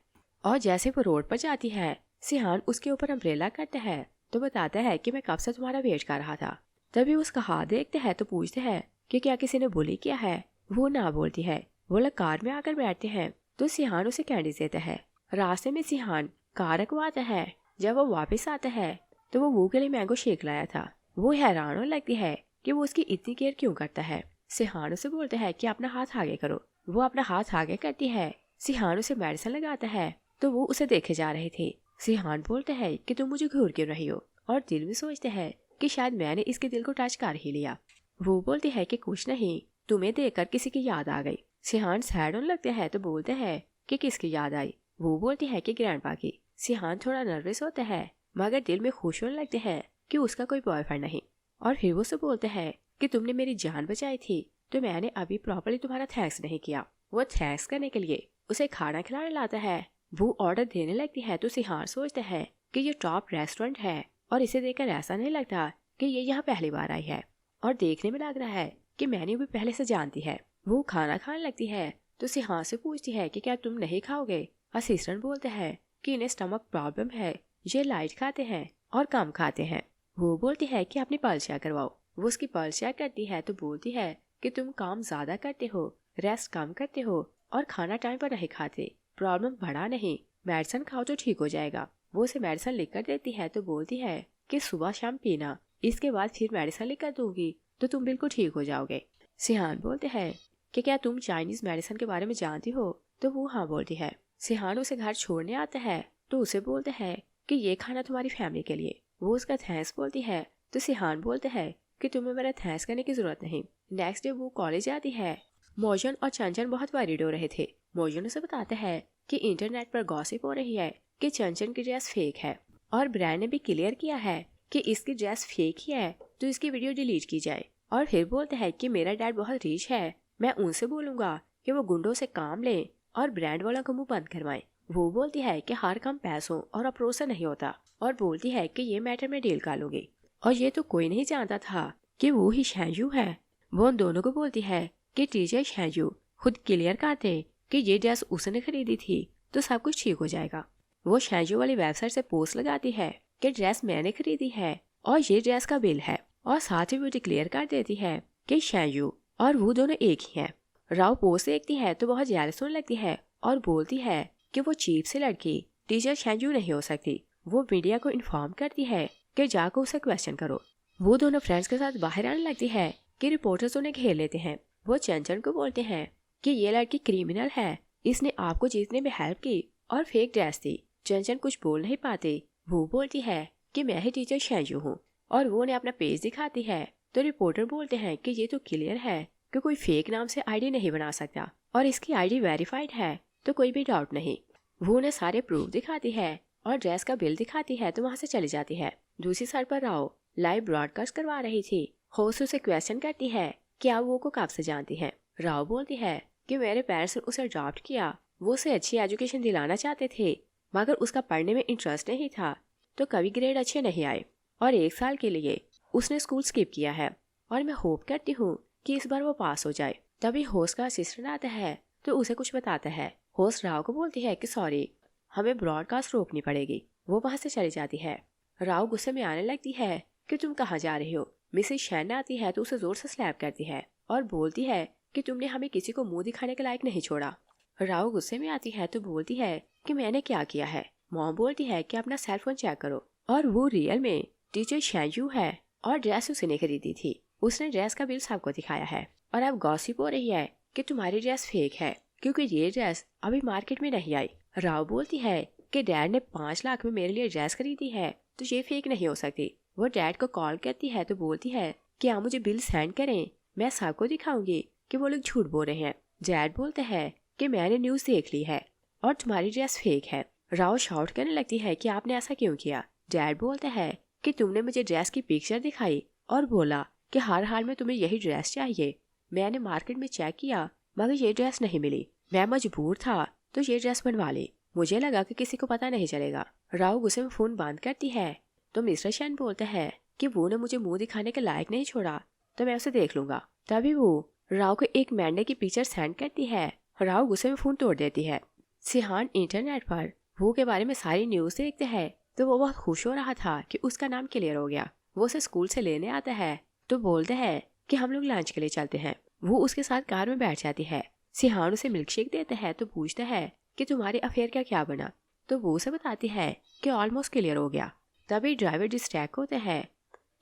और जैसे वो रोड पर जाती है सिहान उसके ऊपर अम्ब्रेला करता है तो बताता है कि मैं कब से तुम्हारा वेट कर रहा था। तभी उसका हाथ देखते हैं तो पूछते हैं कि क्या किसी ने बुली किया है? वो ना बोलती है। वो लोग कार में आकर बैठते हैं तो सिहान उसे कैंडी देता है। रास्ते में सिहान कार रखवाता है। जब वो वापस आता है तो वो के लिए मैंगो शेक लाया था। वो हैरान होने लगती है कि वो उसकी इतनी केयर क्यों करता है। सिहान उसे बोलता है कि अपना हाथ आगे करो। वो अपना हाथ आगे करती है। सिहान उसे मेडिसिन लगाता है तो वो उसे देखे जा रहे थे। सिहान बोलता है कि तुम मुझे घूर क्यों रही हो और दिल में सोचते हैं कि शायद मैंने इसके दिल को टच कर ही लिया। वो बोलती है कि कुछ नहीं, तुम्हें देखकर किसी की याद आ गई। सिहान सैड होने लगते हैं तो बोलते हैं कि किसकी याद आई? वो बोलती है कि ग्रैंडपा की। सिहान थोड़ा नर्वस होता है मगर दिल में खुश होने लगते हैं कि उसका कोई बॉयफ्रेंड नहीं। और फिर वो से बोलते हैं कि तुमने मेरी जान बचाई थी तो मैंने अभी प्रॉपर्ली तुम्हारा थैंक्स नहीं किया। वो थैंक्स करने के लिए उसे खाना खिलाने लाता है। वो ऑर्डर देने लगती है तो सिहान सोचता है कि ये टॉप रेस्टोरेंट है और इसे देखकर ऐसा नहीं लगता कि ये यहाँ पहली बार आई है और देखने में लग रहा है कि मैंने भी पहले से जानती है। वो खाना खाने लगती है तो सिहान से पूछती है कि क्या तुम नहीं खाओगे? असिस्टेंट बोलते हैं कि इन्हें स्टमक प्रॉब्लम है, ये लाइट खाते हैं और कम खाते हैं। वो बोलती है कि अपनी पल्स चेक करवाओ। वो उसकी पल्स चेक करती है तो बोलती है कि तुम काम ज्यादा करते हो, रेस्ट कम करते हो और खाना टाइम पर नहीं खाते। प्रॉब्लम बढ़ा नहीं, मेडिसिन खाओ तो ठीक हो जाएगा। वो उसे मेडिसिन लिख कर देती है तो बोलती है कि सुबह शाम पीना, इसके बाद फिर मेडिसिन लिख कर दूंगी तो तुम बिल्कुल ठीक हो जाओगे। सिहान बोलते हैं कि क्या तुम चाइनीज मेडिसिन के बारे में जानती हो? तो वो हाँ बोलती है। सिहान उसे घर छोड़ने आता है तो उसे बोलते हैं कि ये खाना तुम्हारी फैमिली के लिए। वो उसका थैंक्स बोलती है तो सिहान बोलते हैं कि तुम्हें मेरा थैंक्स करने की जरूरत नहीं। नेक्स्ट डे वो कॉलेज आती है। मोजन और चंचन बहुत वरीड हो रहे थे। मोजन उसे बताते हैं कि इंटरनेट पर गॉसिप हो रही है कि चंचन की ड्रेस फेक है और ब्रांड ने भी क्लियर किया है कि इसकी ड्रेस फेक ही है तो इसकी वीडियो डिलीट की जाए। और फिर बोलते हैं कि मेरा डैड बहुत रिच है, मैं उनसे बोलूंगा कि वो गुंडों से काम लें और ब्रांड वालों का मुंह बंद करवाएं। वो बोलती है कि हर काम पैसों और अप्रोच से नहीं होता और बोलती है कि ये मैटर में डील कर लूंगी। और ये तो कोई नहीं जानता था कि वो ही शैंजू है। वो उन दोनों को बोलती है कि टीचर शैंजू खुद क्लियर करते कि ये ड्रेस उसने खरीदी थी तो सब कुछ ठीक हो जाएगा। वो शैंजू वाली वेबसाइट से पोस्ट लगाती है कि ड्रेस मैंने खरीदी है और ये ड्रेस का बिल है और साथ ही वो डिक्लेयर कर देती है कि शैंजू और वो दोनों एक ही हैं। राव पोस्ट देखती है तो बहुत जेलस होने लगती है और बोलती है कि वो चीप से लड़की टीचर शैंजू नहीं हो सकती। वो मीडिया को इन्फॉर्म करती है कि जाकर उसे क्वेश्चन करो। वो दोनों फ्रेंड्स के साथ बाहर आने लगती है कि रिपोर्टर्स उन्हें घेर लेते हैं। वो चंचन को बोलते हैं कि ये लड़की क्रिमिनल है, इसने आपको जीतने में हेल्प की और फेक ड्रेस थी। चंचन कुछ बोल नहीं पाते। वो बोलती है कि मैं ही टीचर शैंजू हूँ और वो उन्हें अपना पेज दिखाती है तो रिपोर्टर बोलते हैं कि ये तो क्लियर है कि कोई फेक नाम से आईडी नहीं बना सकता और इसकी आईडी वेरीफाइड है तो कोई भी डाउट नहीं। वो उन्हें सारे प्रूफ दिखाती है और ड्रेस का बिल दिखाती है तो वहाँ से चली जाती है। दूसरी साइड पर राव लाइव ब्रॉडकास्ट करवा रही थी। होस्ट उसे क्वेश्चन करती है कि आप वो को कब से जानती है। राव बोलती है कि मेरे पेरेंट्स ने उसे अडॉप्ट किया, वो उसे अच्छी एजुकेशन दिलाना चाहते थे मगर उसका पढ़ने में इंटरेस्ट नहीं था तो कभी ग्रेड अच्छे नहीं आए और 1 साल के लिए उसने स्कूल स्किप किया है और मैं होप करती हूँ कि इस बार वो पास हो जाए। तभी होस्ट का असिस्टेंट आता है तो उसे कुछ बताता है। होस्ट राव को बोलती है कि सॉरी, हमें ब्रॉडकास्ट रोकनी पड़ेगी। वो वहाँ से चली जाती है। राव गुस्से में आने लगती है कि तुम कहाँ जा रही हो। मिसेस शैन आती है तो उसे जोर से स्लैप करती है और बोलती है कि तुमने हमें किसी को मुंह दिखाने के लायक नहीं छोड़ा। राव गुस्से में आती है तो बोलती है कि मैंने क्या किया है। मॉम बोलती है कि अपना सेलफोन चेक करो और वो रियल में टीचर शैयू है और ड्रेस उसने खरीदी थी। उसने ड्रेस का बिल सबको दिखाया है और अब गॉसिप हो रही है कि तुम्हारी ड्रेस फेक है क्योंकि ये ड्रेस अभी मार्केट में नहीं आई। राव बोलती है कि डैड ने 5 लाख में मेरे लिए ड्रेस खरीदी है तो ये फेक नहीं हो सकती। वो डैड को कॉल करती है तो बोलती है कि आप मुझे बिल सेंड करें, मैं सबको दिखाऊंगी कि वो लोग झूठ बोल रहे हैं। डैड बोलते हैं कि मैंने न्यूज देख ली है और तुम्हारी ड्रेस फेक है। राव शाउट करने लगती है कि आपने ऐसा क्यों किया। डैड बोलते हैं कि तुमने मुझे ड्रेस की पिक्चर दिखाई और बोला कि हर हाल में तुम्हें यही ड्रेस चाहिए। मैंने मार्केट में चेक किया मगर ये ड्रेस नहीं मिली। मैं मजबूर था तो ये ड्रेस बनवा ली। मुझे लगा कि किसी को पता नहीं चलेगा। राव गुस्से में फोन बंद करती है तो मिस्टर शैन बोलते हैं कि वो ने मुझे मुंह दिखाने के लायक नहीं छोड़ा तो मैं उसे देख लूंगा। तभी वो राव को एक मेंढे की पिक्चर सेंड करती है। राव गुस्से में फोन तोड़ देती है। सिहान इंटरनेट पर वो के बारे में सारी न्यूज देखते हैं तो वो बहुत खुश हो रहा था कि उसका नाम क्लियर हो गया। वो उसे स्कूल से लेने आता है तो बोलते हैं कि हम लोग लंच के लिए चलते हैं। वो उसके साथ कार में बैठ जाती है। सिहान उसे मिल्क शेक देते हैं तो पूछता है कि तुम्हारे अफेयर का क्या बना। तो वो उसे बताती है कि ऑलमोस्ट क्लियर हो गया। तभी ड्राइवर डिस्ट्रैक्ट होते हैं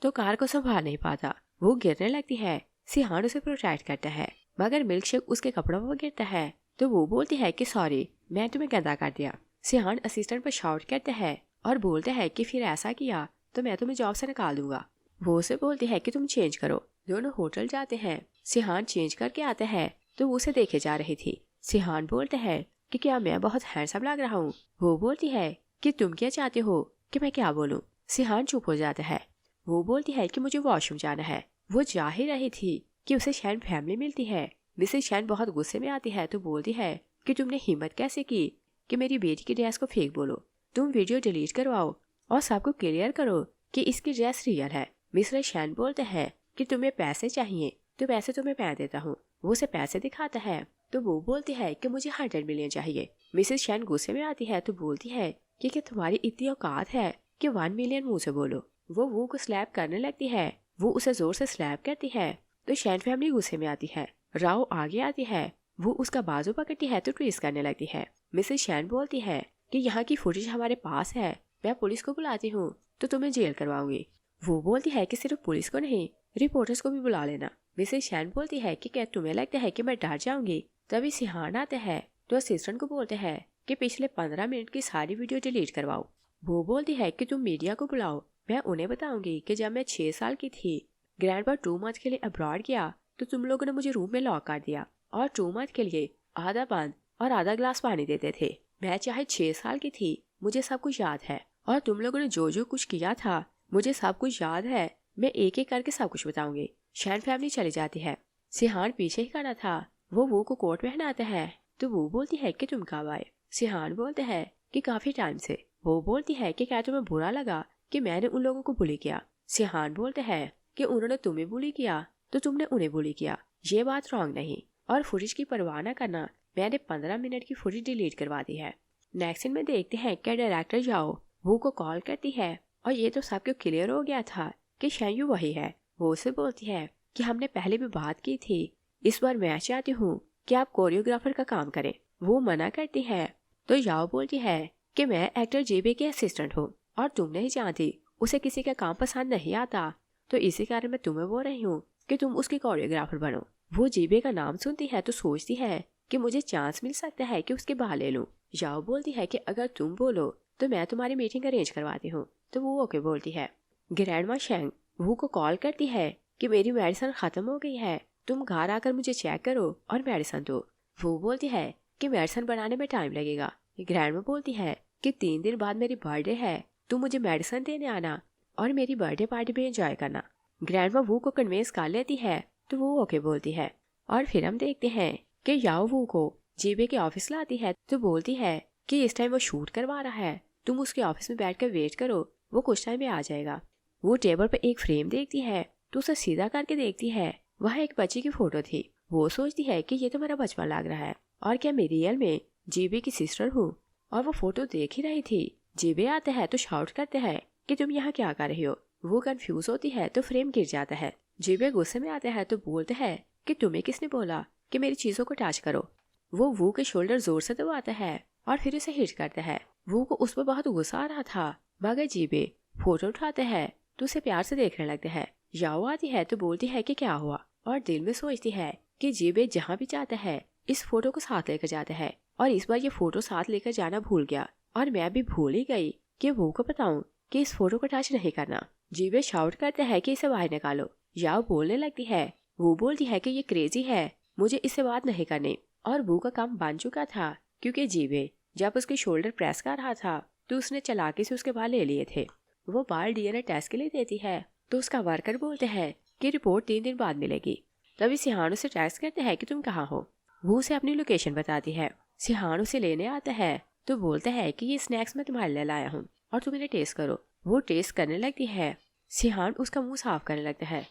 तो कार को संभाल नहीं पाता, वो गिरने लगती है। सिहान उसे प्रोटेक्ट करता है मगर मिल्क शेक उसके कपड़ों पर गिरता है तो वो बोलती है कि सॉरी, मैं तुम्हें गंदा कर दिया। सिहान असिस्टेंट पर शाउट करते हैं और बोलते हैं कि फिर ऐसा किया तो मैं तुम्हें जॉब से निकाल दूंगा। वो उसे बोलती है कि तुम चेंज करो। दोनों होटल जाते हैं। सिहान चेंज करके आता है तो वो उसे देखे जा रही थी। सिहान बोलते हैं कि क्या मैं बहुत हैंडसम लग रहा हूँ। वो बोलती है कि तुम क्या चाहते हो कि मैं क्या बोलूँ। सिहान चुप हो जाता है। वो बोलती है कि मुझे वॉशरूम जाना है। वो जा ही रही थी कि उसे शैन फैमिली मिलती है। मिसेस शैन बहुत गुस्से में आती है तो बोलती है कि तुमने हिम्मत कैसे की कि मेरी बेटी की ड्रेस को फेक बोलो। तुम वीडियो डिलीट करवाओ और सबको क्लियर करो कि इसकी ड्रेस रियल है। मिस्टर शैन बोलते हैं कि तुम्हें पैसे चाहिए तो पैसे तुम्हें मैं देता हूँ। वो उसे पैसे दिखाता है तो वो बोलती है कि मुझे 100 मिलियन चाहिए। मिसेस शैन गुस्से में आती है तो बोलती है कि क्या तुम्हारी इतनी औकात है कि 1 मिलियन मुंह से बोलो। वो को स्लैप करने लगती है। वो उसे जोर से स्लैप करती है तो शैन फैमिली गुस्से में आती है। राव आगे आती है। वो उसका बाजू पकड़ती है तो ट्रेस करने लगती है। मिसेस शैन बोलती है कि यहाँ की फुटेज हमारे पास है, मैं पुलिस को बुलाती हूँ तो तुम्हें जेल करवाऊंगी। वो बोलती है कि सिर्फ पुलिस को नहीं, रिपोर्टर्स को भी बुला लेना। मिसेस शैन बोलती है कि क्या तुम्हें लगता है कि मैं डर जाऊंगी। तभी सिहान आते हैं तो असिस्टेंट को बोलते हैं कि पिछले 15 मिनट की सारी वीडियो डिलीट करवाओ। वो बोलती है कि तुम मीडिया को बुलाओ, मैं उन्हें बताऊंगी कि जब मैं 6 साल की थी, ग्रैंडपा 2 मंथ के लिए अब्रॉड गया तो तुम लोगों ने मुझे रूम में लॉक कर दिया और 2 मंथ के लिए आधा बंद और आधा ग्लास पानी देते थे। मैं चाहे 6 साल की थी, मुझे सब कुछ याद है और तुम लोगों ने जो जो कुछ किया था मुझे सब कुछ याद है। मैं एक एक करके सब कुछ बताऊंगी। शैन फैमिली चली जाती है। सिहान पीछे ही खड़ा था। वो को कोट पहनाता है तो वो बोलती है कि तुम कब आए। सिहान बोलते हैं कि काफी टाइम से। वो बोलती है कि क्या तुम्हें बुरा लगा कि मैंने उन लोगों को बुली किया। सिहान बोलते हैं कि उन्होंने तुम्हें बुली किया तो तुमने उन्हें बुली किया, ये बात रॉन्ग नहीं और फुटेज की परवाह न करना, मैंने 15 मिनट की फुटेज डिलीट करवा दी है। नेक्स्ट सीन में देखते हैं कि डायरेक्टर जाओ वो को कॉल करती है और ये तो सबको क्लियर हो गया था कि शैयू वही है। वो उसे बोलती है कि हमने पहले भी बात की थी, इस बार मैं चाहती हूँ कि आप कोरियोग्राफर का काम करें। वो मना करती है तो याओ बोलती है कि मैं एक्टर जेबे के असिस्टेंट हूँ और तुम नहीं जानती उसे किसी का काम पसंद नहीं आता, तो इसी कारण मैं तुम्हें बोल रही हूँ कि तुम उसकी कोरियोग्राफर बनो। वो जेबे का नाम सुनती है तो सोचती है कि मुझे चांस मिल सकता है कि उसके बाल ले लूं। याओ बोलती है कि अगर तुम बोलो तो मैं तुम्हारी मीटिंग अरेंज करवाती हूँ, तो वो ओके बोलती है। ग्रैंडमा शेंग वो को कॉल करती है कि मेरी मेडिसिन खत्म हो गई है, तुम घर आकर मुझे चेक करो और मेडिसिन दो। वो बोलती है कि मेडिसिन बनाने में टाइम लगेगा। ग्रैंडमा बोलती है कि 3 दिन बाद मेरी बर्थडे है, तुम मुझे मेडिसिन देने आना और मेरी बर्थडे पार्टी में एंजॉय करना। ग्रैंडमा वो को कन्विंस कर लेती है तो वो ओके बोलती है। और फिर हम देखते हैं कि याओ वो को जेबे के ऑफिस लाती है तो बोलती है कि इस टाइम वो शूट करवा रहा है, तुम उसके ऑफिस में बैठकर वेट करो, वो कुछ टाइम में आ जाएगा। वो टेबल पर एक फ्रेम देखती है तो उसे सीधा करके देखती है, वह एक बच्ची की फोटो थी। वो सोचती है कि ये तो मेरा बचपन लग रहा है, और क्या मैं रियल में जीबे की सिस्टर हूँ। और वो फोटो देख ही रही थी। जीबे आते हैं तो शाउट करते हैं कि तुम यहाँ क्या कर रही हो। वो कंफ्यूज होती है तो फ्रेम गिर जाता है। जीबे गुस्से में आते हैं तो बोलते हैं कि तुम्हें किसने बोला कि मेरी चीजों को टच करो। वो के शोल्डर जोर से दबाता है और फिर उसे हिट करता है। वो को उस पर बहुत गुस्सा आ रहा था, मगर जीबे फोटो उठाते हैं तो उसे प्यार से देखने लगते हैं। याओ आती है तो बोलती है कि क्या हुआ, और दिल में सोचती है कि जीबे जहाँ भी जाता है इस फोटो को साथ लेकर जाता है, और इस बार ये फोटो साथ लेकर जाना भूल गया, और मैं भी भूल ही गई कि वो को बताऊं कि इस फोटो को टच नहीं करना। जीबे शाउट करते हैं कि इसे बाहर निकालो। याओ बोलने लगती है। वो बोलती है कि ये क्रेजी है, मुझे इससे बात नहीं करनी। और वो का काम बन चुका था, क्योंकि जीबे जब उसके शोल्डर प्रेस कर रहा था तो उसने चालाकी से उसके बाल ले लिए थे। वो बाल डीएनए टेस्ट के लिए देती है तो उसका वर्कर बोलते हैं कि रिपोर्ट 3 दिन बाद मिलेगी। तभी सिहान उसे टेस्ट करते हैं कि तुम कहाँ हो। वो उसे अपनी लोकेशन बताती है। सिहान उसे लेने आता है तो बोलता है कि ये स्नैक्स मैं तुम्हारे लिए लाया हूँ और तुम इन्हें टेस्ट करो। वो टेस्ट करने लगती है। सिहान उसका मुंह साफ करने लगता है।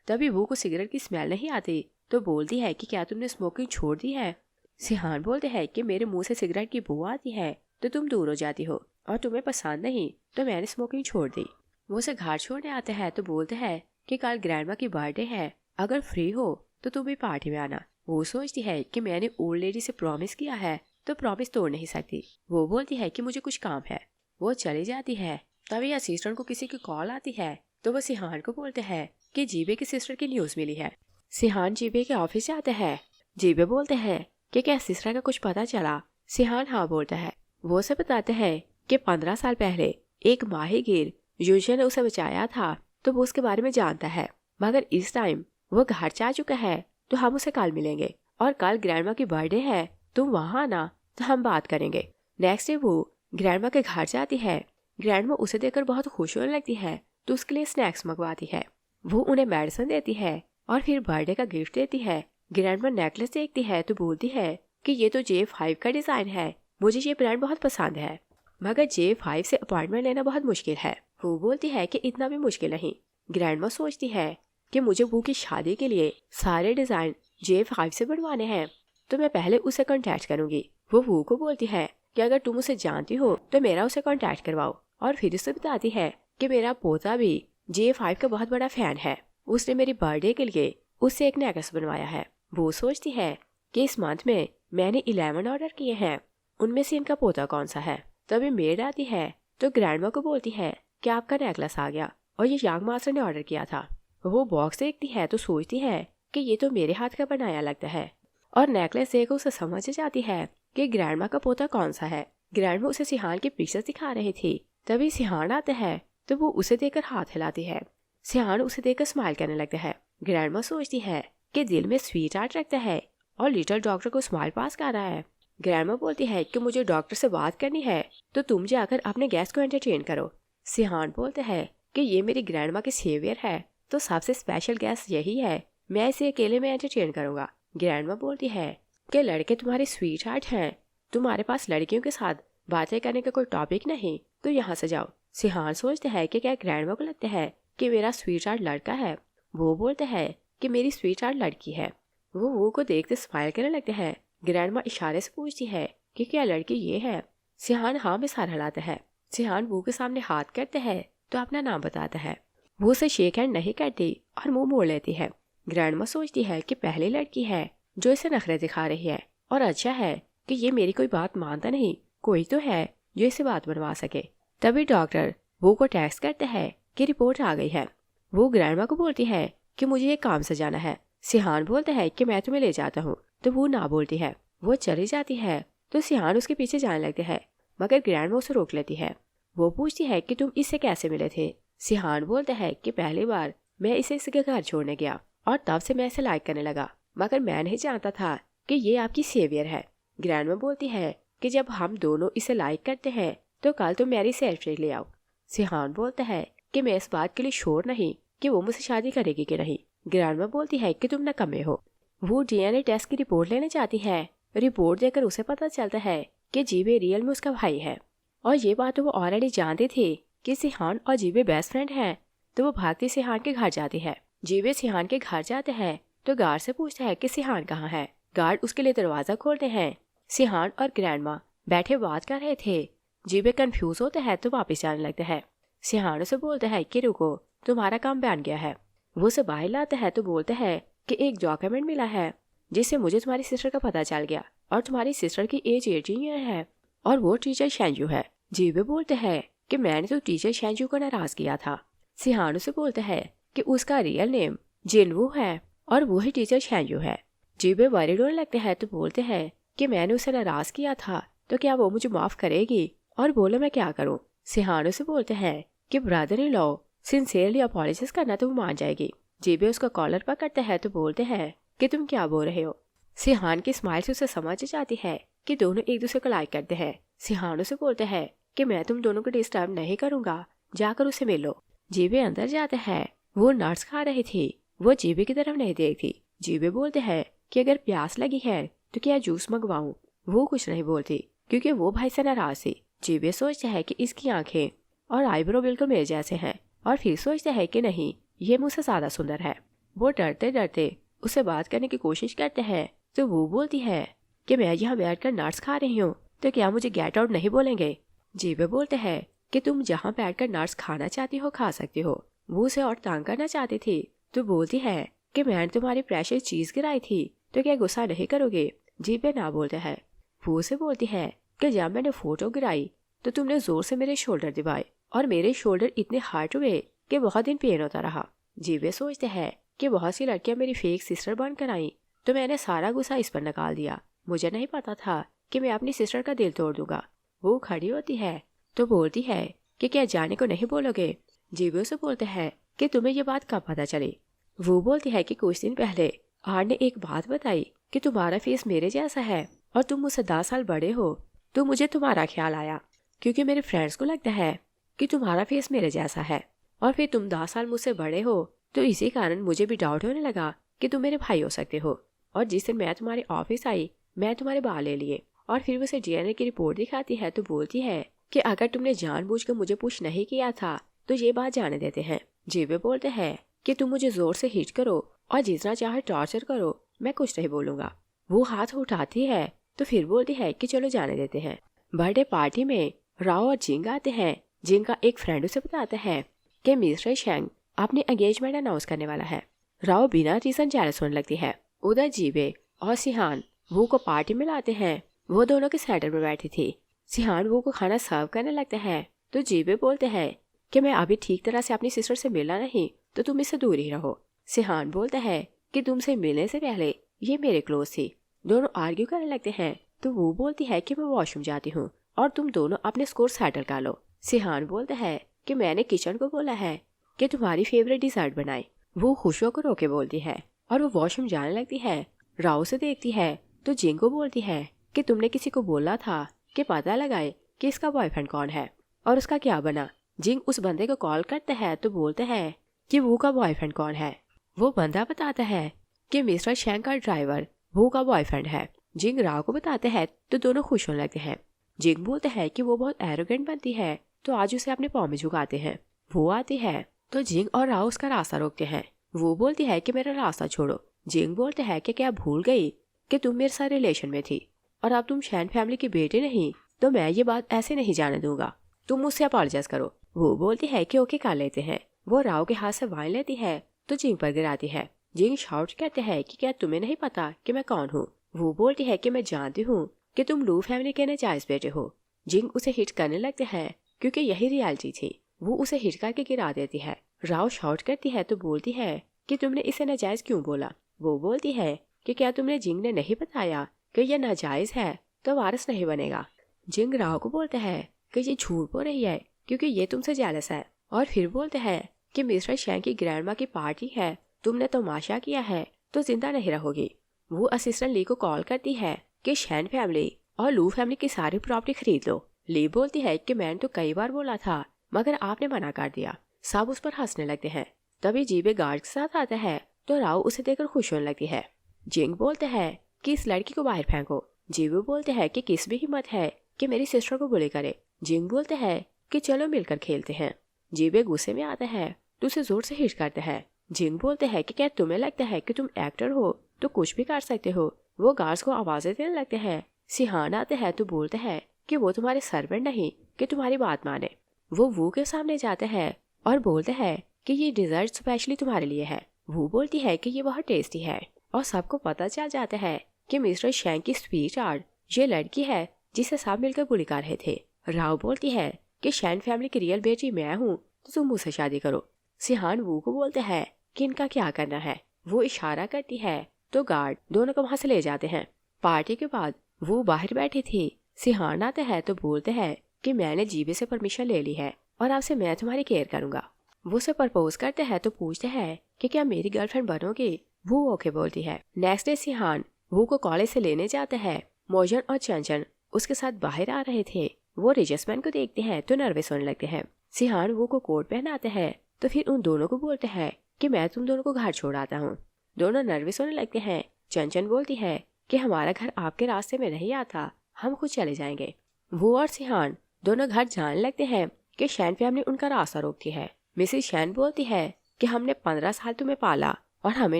तभी वो को सिगरेट की स्मेल नहीं आती तो बोलती है कि क्या तुमने स्मोकिंग छोड़ दी है। सिहान बोलते हैं कि मेरे मुंह से सिगरेट की बू आती है तो तुम दूर हो जाती हो, और तुम्हें पसंद नहीं तो मैंने स्मोकिंग छोड़ दी। वो उसे घर छोड़ने आते हैं तो बोलते हैं कि कल ग्रैंडमा की बर्थडे है, अगर फ्री हो तो तुम भी पार्टी में आना। वो सोचती है कि मैंने ओल्ड लेडी से प्रॉमिस किया है तो प्रॉमिस तोड़ नहीं सकती। वो बोलती है कि मुझे कुछ काम है। वो चली जाती है। तभी असिस्टेंट को किसी की कॉल आती है तो वो सिहान को बोलते हैं कि जीबे की सिस्टर की न्यूज मिली है। सिहान जीबे के ऑफिस जाते हैं। जीबे बोलते हैं कि क्या सिस्टर का कुछ पता चला। सिहान हाँ बोलता है। वो उसे बताते हैं कि 15 साल पहले एक माहिर यूजन ने उसे बचाया था तो वो उसके बारे में जानता है, मगर इस टाइम वो घर जा चुका है तो हम उसे कल मिलेंगे, और कल ग्रैंडमा की बर्थडे है, तुम वहाँ आना तो हम बात करेंगे। नेक्स्ट डे वो ग्रैंडमा के घर जाती है। ग्रैंडमा उसे देखकर बहुत खुश होने लगती है तो उसके लिए स्नैक्स मंगवाती है। वो उन्हें मेडिसिन देती है और फिर बर्थडे का गिफ्ट देती है। ग्रैंडमा नेकलेस देखती है तो बोलती है कि ये तो J5 का डिजाइन है, मुझे ये ब्रांड बहुत पसंद है, मगर J5 से अपॉइंटमेंट लेना बहुत मुश्किल है। वो बोलती है कि इतना भी मुश्किल नहीं। ग्रैंडमा सोचती है कि मुझे वो की शादी के लिए सारे डिजाइन J5 से बनवाने हैं तो मैं पहले उसे कॉन्टैक्ट करूंगी। वो को बोलती है कि अगर तुम उसे जानती हो तो मेरा उसे कॉन्टैक्ट करवाओ, और फिर उसे बताती है कि मेरा पोता भी J5 का बहुत बड़ा फैन है, उसने मेरी बर्थडे के लिए उससे एक नेकलेस बनवाया है। वो सोचती है कि इस मंथ में मैंने 11 ऑर्डर किए हैं, उनमें से इनका पोता कौन सा है। तभी मेड आती है तो ग्रैंडमा को बोलती है कि आपका नेकलेस आ गया और ये यंग मास्टर ने ऑर्डर किया था। वो बॉक्स देखती है तो सोचती है कि ये तो मेरे हाथ का बनाया लगता है, और नेकलेस देखकर उसे समझ जाती है कि ग्रैंडमा का पोता कौन सा है। ग्रैंडमा उसे सिहान की पिक्चर्स दिखा रही थी। तभी सिहान आता है तो वो उसे देखकर हाथ हिलाती है। सिहान उसे देखकर स्माइल करने लगता है। ग्रैंडमा सोचती है कि दिल में स्वीट हार्ट रखता है और लिटिल डॉक्टर को स्माइल पास कर रहा है। ग्रैंडमा बोलती है कि मुझे डॉक्टर से बात करनी है तो तुम जाकर अपने गेस्ट को एंटरटेन करो। सिहान बोलते हैं कि ये मेरी ग्रैंडमा के सेवियर है तो सबसे स्पेशल गेस्ट यही है, मैं इसे अकेले में एंटरटेन करूंगा। ग्रैंडमा बोलती है कि लड़के तुम्हारे स्वीट हार्ट हैं, तुम्हारे पास लड़कियों के साथ बातें करने का कोई टॉपिक नहीं तो यहाँ से जाओ। सिहान सोचते है कि क्या ग्रैंडमा को लगता है कि मेरा स्वीट हार्ट लड़का है। वो बोलते हैं कि मेरी स्वीट हार्ट लड़की है। वो को देखते स्माइल करने लगते हैं। ग्रैंडमा इशारे से पूछती है कि क्या लड़की ये है। सिहान हाँ में सर हिलाता है। सिहान वो के सामने हाथ करते हैं तो अपना नाम बताता है। वो उसे शेक हैंड नहीं करती और मुंह मोड़ लेती है। ग्रैंडमा सोचती है कि पहली लड़की है जो इसे नखरे दिखा रही है, और अच्छा है कि ये मेरी कोई बात मानता नहीं, कोई तो है जो इसे बात बनवा सके। तभी डॉक्टर वो को टेक्स्ट करते हैं कि रिपोर्ट आ गई है। वो ग्रैंडमा को बोलती है कि मुझे ये काम से जाना है। सिहान बोलता है कि मैं तुम्हें ले जाता हूँ तो वो ना बोलती है। वो चली जाती है तो सिहान उसके पीछे जाने लगते हैं, मगर ग्रैंडमा उसे रोक लेती है। वो पूछती है कि तुम इससे कैसे मिले थे। सिहान बोलता है कि पहली बार मैं इसे इसके घर छोड़ने गया और तब से मैं इसे लाइक करने लगा, मगर मैं नहीं जानता था कि ये आपकी सेवियर है। ग्रैंडमा बोलती है कि जब हम दोनों इसे लाइक करते हैं तो कल तुम मेरी सेल्फी ले आओ। सिहान बोलता है कि मैं इस बात के लिए श्योर नहीं कि वो मुझसे शादी करेगी कि नहीं। ग्रैंडमा बोलती है कि तुम नकम्मे हो। वो डीएनए टेस्ट की रिपोर्ट लेने जाती है। रिपोर्ट देकर उसे पता चलता है कि जीबे रियल में उसका भाई है, और ये बात वो ऑलरेडी जानती थी कि सिहान और जीबे बेस्ट फ्रेंड हैं। तो वो भागती सिहान के घर जाती है। जीबे सिहान के घर जाते हैं तो गार्ड से पूछता है कि सिहान कहाँ है। गार्ड उसके लिए दरवाजा खोलते हैं। सिहान और ग्रैंडमा बैठे बात कर रहे थे। जीबे कंफ्यूज होता है तो वापस जाने लगता है। सिहान उसे बोलता है कि रुको, तुम्हारा काम बन गया है। वो उसे बाहर लाता है तो बोलता है कि एक डॉक्यूमेंट मिला है जिससे मुझे तुम्हारी सिस्टर का पता चल गया और तुम्हारी सिस्टर की एज 18 ईयर है और वो टीचर शेंजू है। जीबे बोलते हैं कि मैंने तो टीचर शेंजू को नाराज किया था। सिहान उसे बोलता है कि उसका रियल नेम जिनवू है और वो ही टीचर शेंजू है। जीबे वरीड होने लगते हैं तो बोलते हैं कि मैंने उसे नाराज किया था तो क्या वो मुझे माफ करेगी और बोलो मैं क्या करूं। सिहान उसे बोलते हैं कि brother in law sincerely apologise करना तो वो मान जाएगी। जीबे उसका कॉलर पकड़ता है तो बोलते हैं कि तुम क्या बोल रहे हो। सिहान की स्माइल से उसे समझ जाती है कि दोनों एक दूसरे को लाइक करते हैं। सिहान उसे बोलते हैं कि मैं तुम दोनों को डिस्टर्ब नहीं करूंगा, जाकर उसे मिलो। जीबे अंदर जाते हैं। वो नट्स खा रही थी। वो जीबे की तरफ नहीं देखती। जीबे बोलते हैं कि अगर प्यास लगी है तो क्या जूस मंगवाऊं। वो कुछ नहीं बोलती क्योंकि वो भाई से नाराज थी। जीबे सोचता है कि इसकी आंखें और आईब्रो बिल्कुल मेरे जैसे हैं और फिर सोचता है कि नहीं, ये मुझसे ज्यादा सुंदर है। वो डरते डरते उसे बात करने की कोशिश करते हैं तो वो बोलती है कि मैं यहाँ बैठकर नट्स खा रही हूँ तो क्या मुझे गेट आउट नहीं बोलेंगे। जीबे बोलते हैं कि तुम जहाँ बैठकर नट्स खाना चाहती हो खा सकती हो। वो उसे और तंग करना चाहती थी तो बोलती है कि मैंने तुम्हारी प्रेशर चीज गिराई थी तो क्या गुस्सा नहीं करोगे। जीबे ना बोलते हैं। वो उसे बोलती है कि जब मैंने फोटो गिराई तो तुमने जोर से मेरे शोल्डर दबाए और मेरे शोल्डर इतने हार्ड हुए कि बहुत दिन पेन होता रहा। जीबे सोचते हैं कि बहुत सी लड़कियां मेरी फेक सिस्टर बनकर आई तो मैंने सारा गुस्सा इस पर निकाल दिया। मुझे नहीं पता था कि मैं अपनी सिस्टर का दिल तोड़ दूंगा। वो खड़ी होती है तो बोलती है कि क्या जाने को नहीं बोलोगे। जीबे उसे बोलते हैं कि तुम्हें ये बात कब पता चली। वो बोलती है कि कुछ दिन पहले आर ने एक बात बताई कि तुम्हारा फेस मेरे जैसा है और तुम मुझसे 10 साल बड़े हो तो मुझे तुम्हारा ख्याल आया क्योंकि मेरे फ्रेंड्स को लगता है कि तुम्हारा फेस मेरे जैसा है और फिर तुम 10 साल मुझसे बड़े हो तो इसी कारण मुझे भी डाउट होने लगा कि तुम मेरे भाई हो सकते हो। और जिस दिन मैं तुम्हारे ऑफिस आई मैं तुम्हारे बाल ले लिए और फिर उसे डीएनए की रिपोर्ट दिखाती है तो बोलती है कि अगर तुमने जानबूझकर मुझे पुश नहीं किया था तो ये बात जाने देते हैं। जीबे बोलते हैं कि तुम मुझे जोर से हिट करो और जितना चाहे टॉर्चर करो, मैं कुछ नहीं बोलूंगा। वो हाथ उठाती है तो फिर बोलती है कि चलो जाने देते हैं। बर्थडे पार्टी में राव और जिंग आते हैं। जिंग का एक फ्रेंड उसे बताता है कि मिस्टर शेंग अपनी एंगेजमेंट अनाउंस करने वाला है। राव बिना रीजन जेलस होने लगती है। उधर जीबे और सिहान वो को पार्टी में लाते हैं। वो दोनों के सेंटर में बैठी थी। सिहान वो को खाना सर्व करने लगता है तो जीबे बोलते हैं कि मैं अभी ठीक तरह से अपनी सिस्टर से मिला नहीं तो तुम इससे दूर ही रहो। सिहान बोलता है कि तुमसे मिलने से पहले ये मेरे क्लोज थी। दोनों आर्ग्यू करने लगते हैं तो वो बोलती है कि मैं वॉशरूम जाती हूँ और तुम दोनों अपने स्कोर सेटल कर लो। सिहान बोलता है कि मैंने किचन को बोला है कि तुम्हारी फेवरेट डिजर्ट बनाए। वो खुश होकर रोके बोलती है और वो वॉशरूम जाने लगती है। राव से देखती है तो जिंग को बोलती है कि तुमने किसी को बोला था कि पता लगाए कि इसका बॉयफ्रेंड कौन है और उसका क्या बना। जिंग उस बंदे को कॉल करता है तो बोलते हैं कि वो का बॉयफ्रेंड कौन है। वो बंदा बताता है कि मिस्टर शेंग का ड्राइवर वो का बॉयफ्रेंड है। जिंग राव को बताते हैं तो दोनों खुश होने लगते हैं। जिंग बोलते हैं कि वो बहुत एरोगेंट बनती है तो आज उसे अपने पाँव में झुकाते हैं। वो आती है तो जिंग और राव उसका रास्ता रोकते हैं। वो बोलती है कि मेरा रास्ता छोड़ो। जिंग बोलते हैं कि क्या भूल गई कि तुम मेरे साथ रिलेशन में थी और अब तुम शैन फैमिली की बेटी नहीं तो मैं ये बात ऐसे नहीं जाने दूंगा, तुम मुझसे अपॉलोजाइज करो। वो बोलती है कि ओके कर लेते हैं। वो राव के हाथ से वाइन लेती है तो जिंग पर गिराती है। जिंग शाउट कहते हैं कि क्या तुम्हें नहीं पता कि मैं कौन हूँ। वो बोलती है कि मैं जानती हूँ कि तुम लू फैमिली के नाजायज बेटे हो। जिंग उसे हिट करने लगते हैं क्योंकि यही रियलिटी थी। वो उसे हिट करके गिरा देती है। राव शाउट करती है तो बोलती है कि तुमने इसे नाजायज क्यों बोला। वो बोलती है कि क्या तुमने जिंग ने नहीं बताया कि यह नाजायज है तो वारिस नहीं बनेगा। जिंग राव को बोलते हैं कि ये झूठ बोल रही है क्योंकि ये तुमसे जेलस है और फिर बोलते हैं कि मिस्टर शेंग की ग्रैंडमा की पार्टी है, तुमने तमाशा किया है तो जिंदा नहीं रहोगी। वो असिस्टेंट ली को कॉल करती है कि शैन फैमिली और लू फैमिली की सारी प्रॉपर्टी खरीद लो। ली बोलती है कि मैंने तो कई बार बोला था मगर आपने मना कर दिया। सब उस पर हंसने लगते हैं। तभी जीबे गार्ड के साथ आता है तो राव उसे देखकर खुश होने लगती है। जिंग बोलते हैं कि इस लड़की को बाहर फेंको। जीबे बोलते हैं कि किस भी हिम्मत है कि मेरी सिस्टर को बुली करे। जिंग बोलते हैं कि चलो मिलकर खेलते हैं। जीबे गुस्से में आता है तो उसे जोर से हिट करता है। जिंग बोलते हैं कि क्या तुम्हें लगता है कि तुम एक्टर हो तो कुछ भी कर सकते हो। वो गार्ड्स को आवाजें देने लगते हैं। सिहान आते हैं तो बोलते हैं कि वो तुम्हारे सर्वेंट नहीं कि तुम्हारी बात माने। वो वू के सामने जाते हैं और बोलते हैं कि ये डिजर्ट स्पेशली तुम्हारे लिए है। वो बोलती है कि ये बहुत टेस्टी है और सबको पता चल जाता है कि मिस्टर शैंक की स्वीट आर्ट ये लड़की है जिसे सब मिलकर बुली कर रहे थे। राव बोलती है कि शैन फैमिली की रियल बेटी मैं हूँ तो तुम मुझसे शादी करो। सिहान वू को बोलते हैं कि इनका क्या करना है। वो इशारा करती है तो गार्ड दोनों को वहां से ले जाते हैं। पार्टी के बाद वो बाहर बैठी थी। सिहान आते हैं तो बोलते हैं कि मैंने जीबी से परमिशन ले ली है और आपसे मैं तुम्हारी केयर करूंगा। वो उसे प्रपोज करते हैं तो पूछते हैं कि क्या मेरी गर्लफ्रेंड बनोगी। वो ओके बोलती है। नेक्स्ट डे सिहान वो को कॉलेज से लेने जाते हैं। मोजन और चंचन उसके साथ बाहर आ रहे थे। वो रिजस्मैन को देखते हैं तो नर्वस होने लगते हैं। सिहान वो को कोट पहनाते हैं तो फिर उन दोनों को बोलते हैं कि मैं तुम दोनों को घर छोड़ आता हूँ। दोनों नर्वस होने लगते हैं। चंचन बोलती है कि हमारा घर आपके रास्ते में नहीं आता, हम खुद चले जाएंगे। वो और सिहान दोनों घर जाने लगते हैं कि शैन फैमिली उनका रास्ता रोकती है। मिसेस शैन बोलती है कि हमने 15 साल तुम्हें पाला और हमें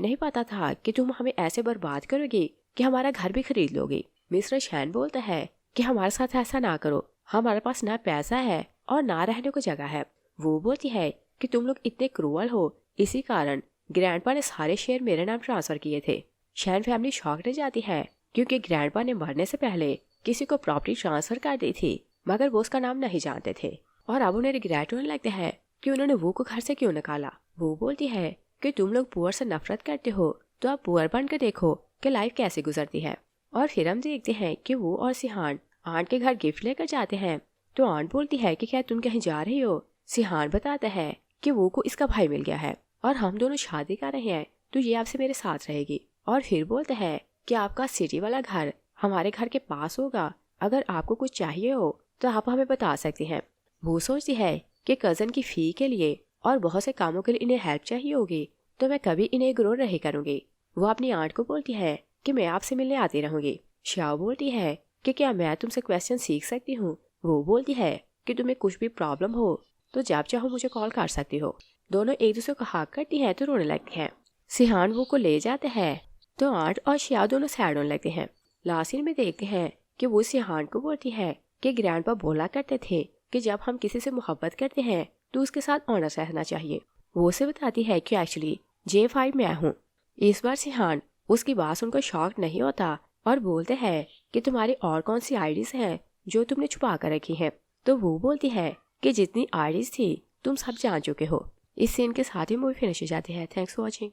नहीं पता था कि तुम हमें ऐसे बर्बाद करोगी कि हमारा घर भी खरीद लोगी। मिस्टर शैन बोलता है कि हमारे साथ ऐसा ना करो, हमारे पास ना पैसा है और ना रहने को जगह है। वो बोलती है कि तुम लोग इतने क्रूअल हो, इसी कारण ग्रैंडपा ने सारे शेयर मेरे नाम ट्रांसफर किए थे। शैन फैमिली शॉक रह जाती है क्योंकि ग्रैंडपा ने मरने से पहले किसी को प्रॉपर्टी ट्रांसफर कर दी थी मगर वो उसका नाम नहीं जानते थे और अब उन्हें रिग्रेट होने लगता है कि उन्होंने वो को घर से क्यों निकाला। वो बोलती है कि तुम लोग पुअर से नफरत करते हो तो आप पुअर बनकर देखो कि लाइफ कैसे गुजरती है। और फिर हम देखते हैं कि वो और सिहान आंट के घर गिफ्ट लेकर जाते हैं तो आंट बोलती है कि क्या तुम कहीं जा रही हो। सिहान बताता है कि वो को इसका भाई मिल गया है और हम दोनों शादी कर रहे हैं तो ये आपसे मेरे साथ रहेगी। और फिर बोलते हैं कि आपका सिटी वाला घर हमारे घर के पास होगा, अगर आपको कुछ चाहिए हो तो आप हमें बता सकते हैं। वो सोचती है कि कजन की फी के लिए और बहुत से कामों के लिए इन्हें हेल्प चाहिए होगी तो मैं कभी इन्हें इग्नोर नहीं करूंगी। वो अपनी आंट को बोलती है कि मैं आपसे मिलने आती रहूंगी। श्याओ बोलती है कि क्या मैं तुमसे क्वेश्चन सीख सकती हूँ। वो बोलती है कि तुम्हें कुछ भी प्रॉब्लम हो तो जब चाहो मुझे कॉल कर सकती हो। दोनों एक दूसरे को हाक करती है तो रोने लगती हैं। सिहान वो को ले जाते हैं तो आंट और श्याओ दोनों सैड होने लगते हैं। लास्ट सीन में देखते हैं कि वो सिहान को बोलती है कि ग्रैंडपा बोला करते थे कि जब हम किसी से मोहब्बत करते हैं तो उसके साथ ऑनर रहना चाहिए। वो उसे बताती है कि एक्चुअली J5 मैं हूँ। इस बार सिहान उसकी बात सुनकर शॉक नहीं होता और बोलते हैं कि तुम्हारी और कौन सी आईडीज हैं जो तुमने छुपा कर रखी हैं। तो वो बोलती है कि जितनी आईडीज थी तुम सब जान चुके हो। इस सीन के साथ ही मूवी फिनिश हो जाती है। Thanks for watching.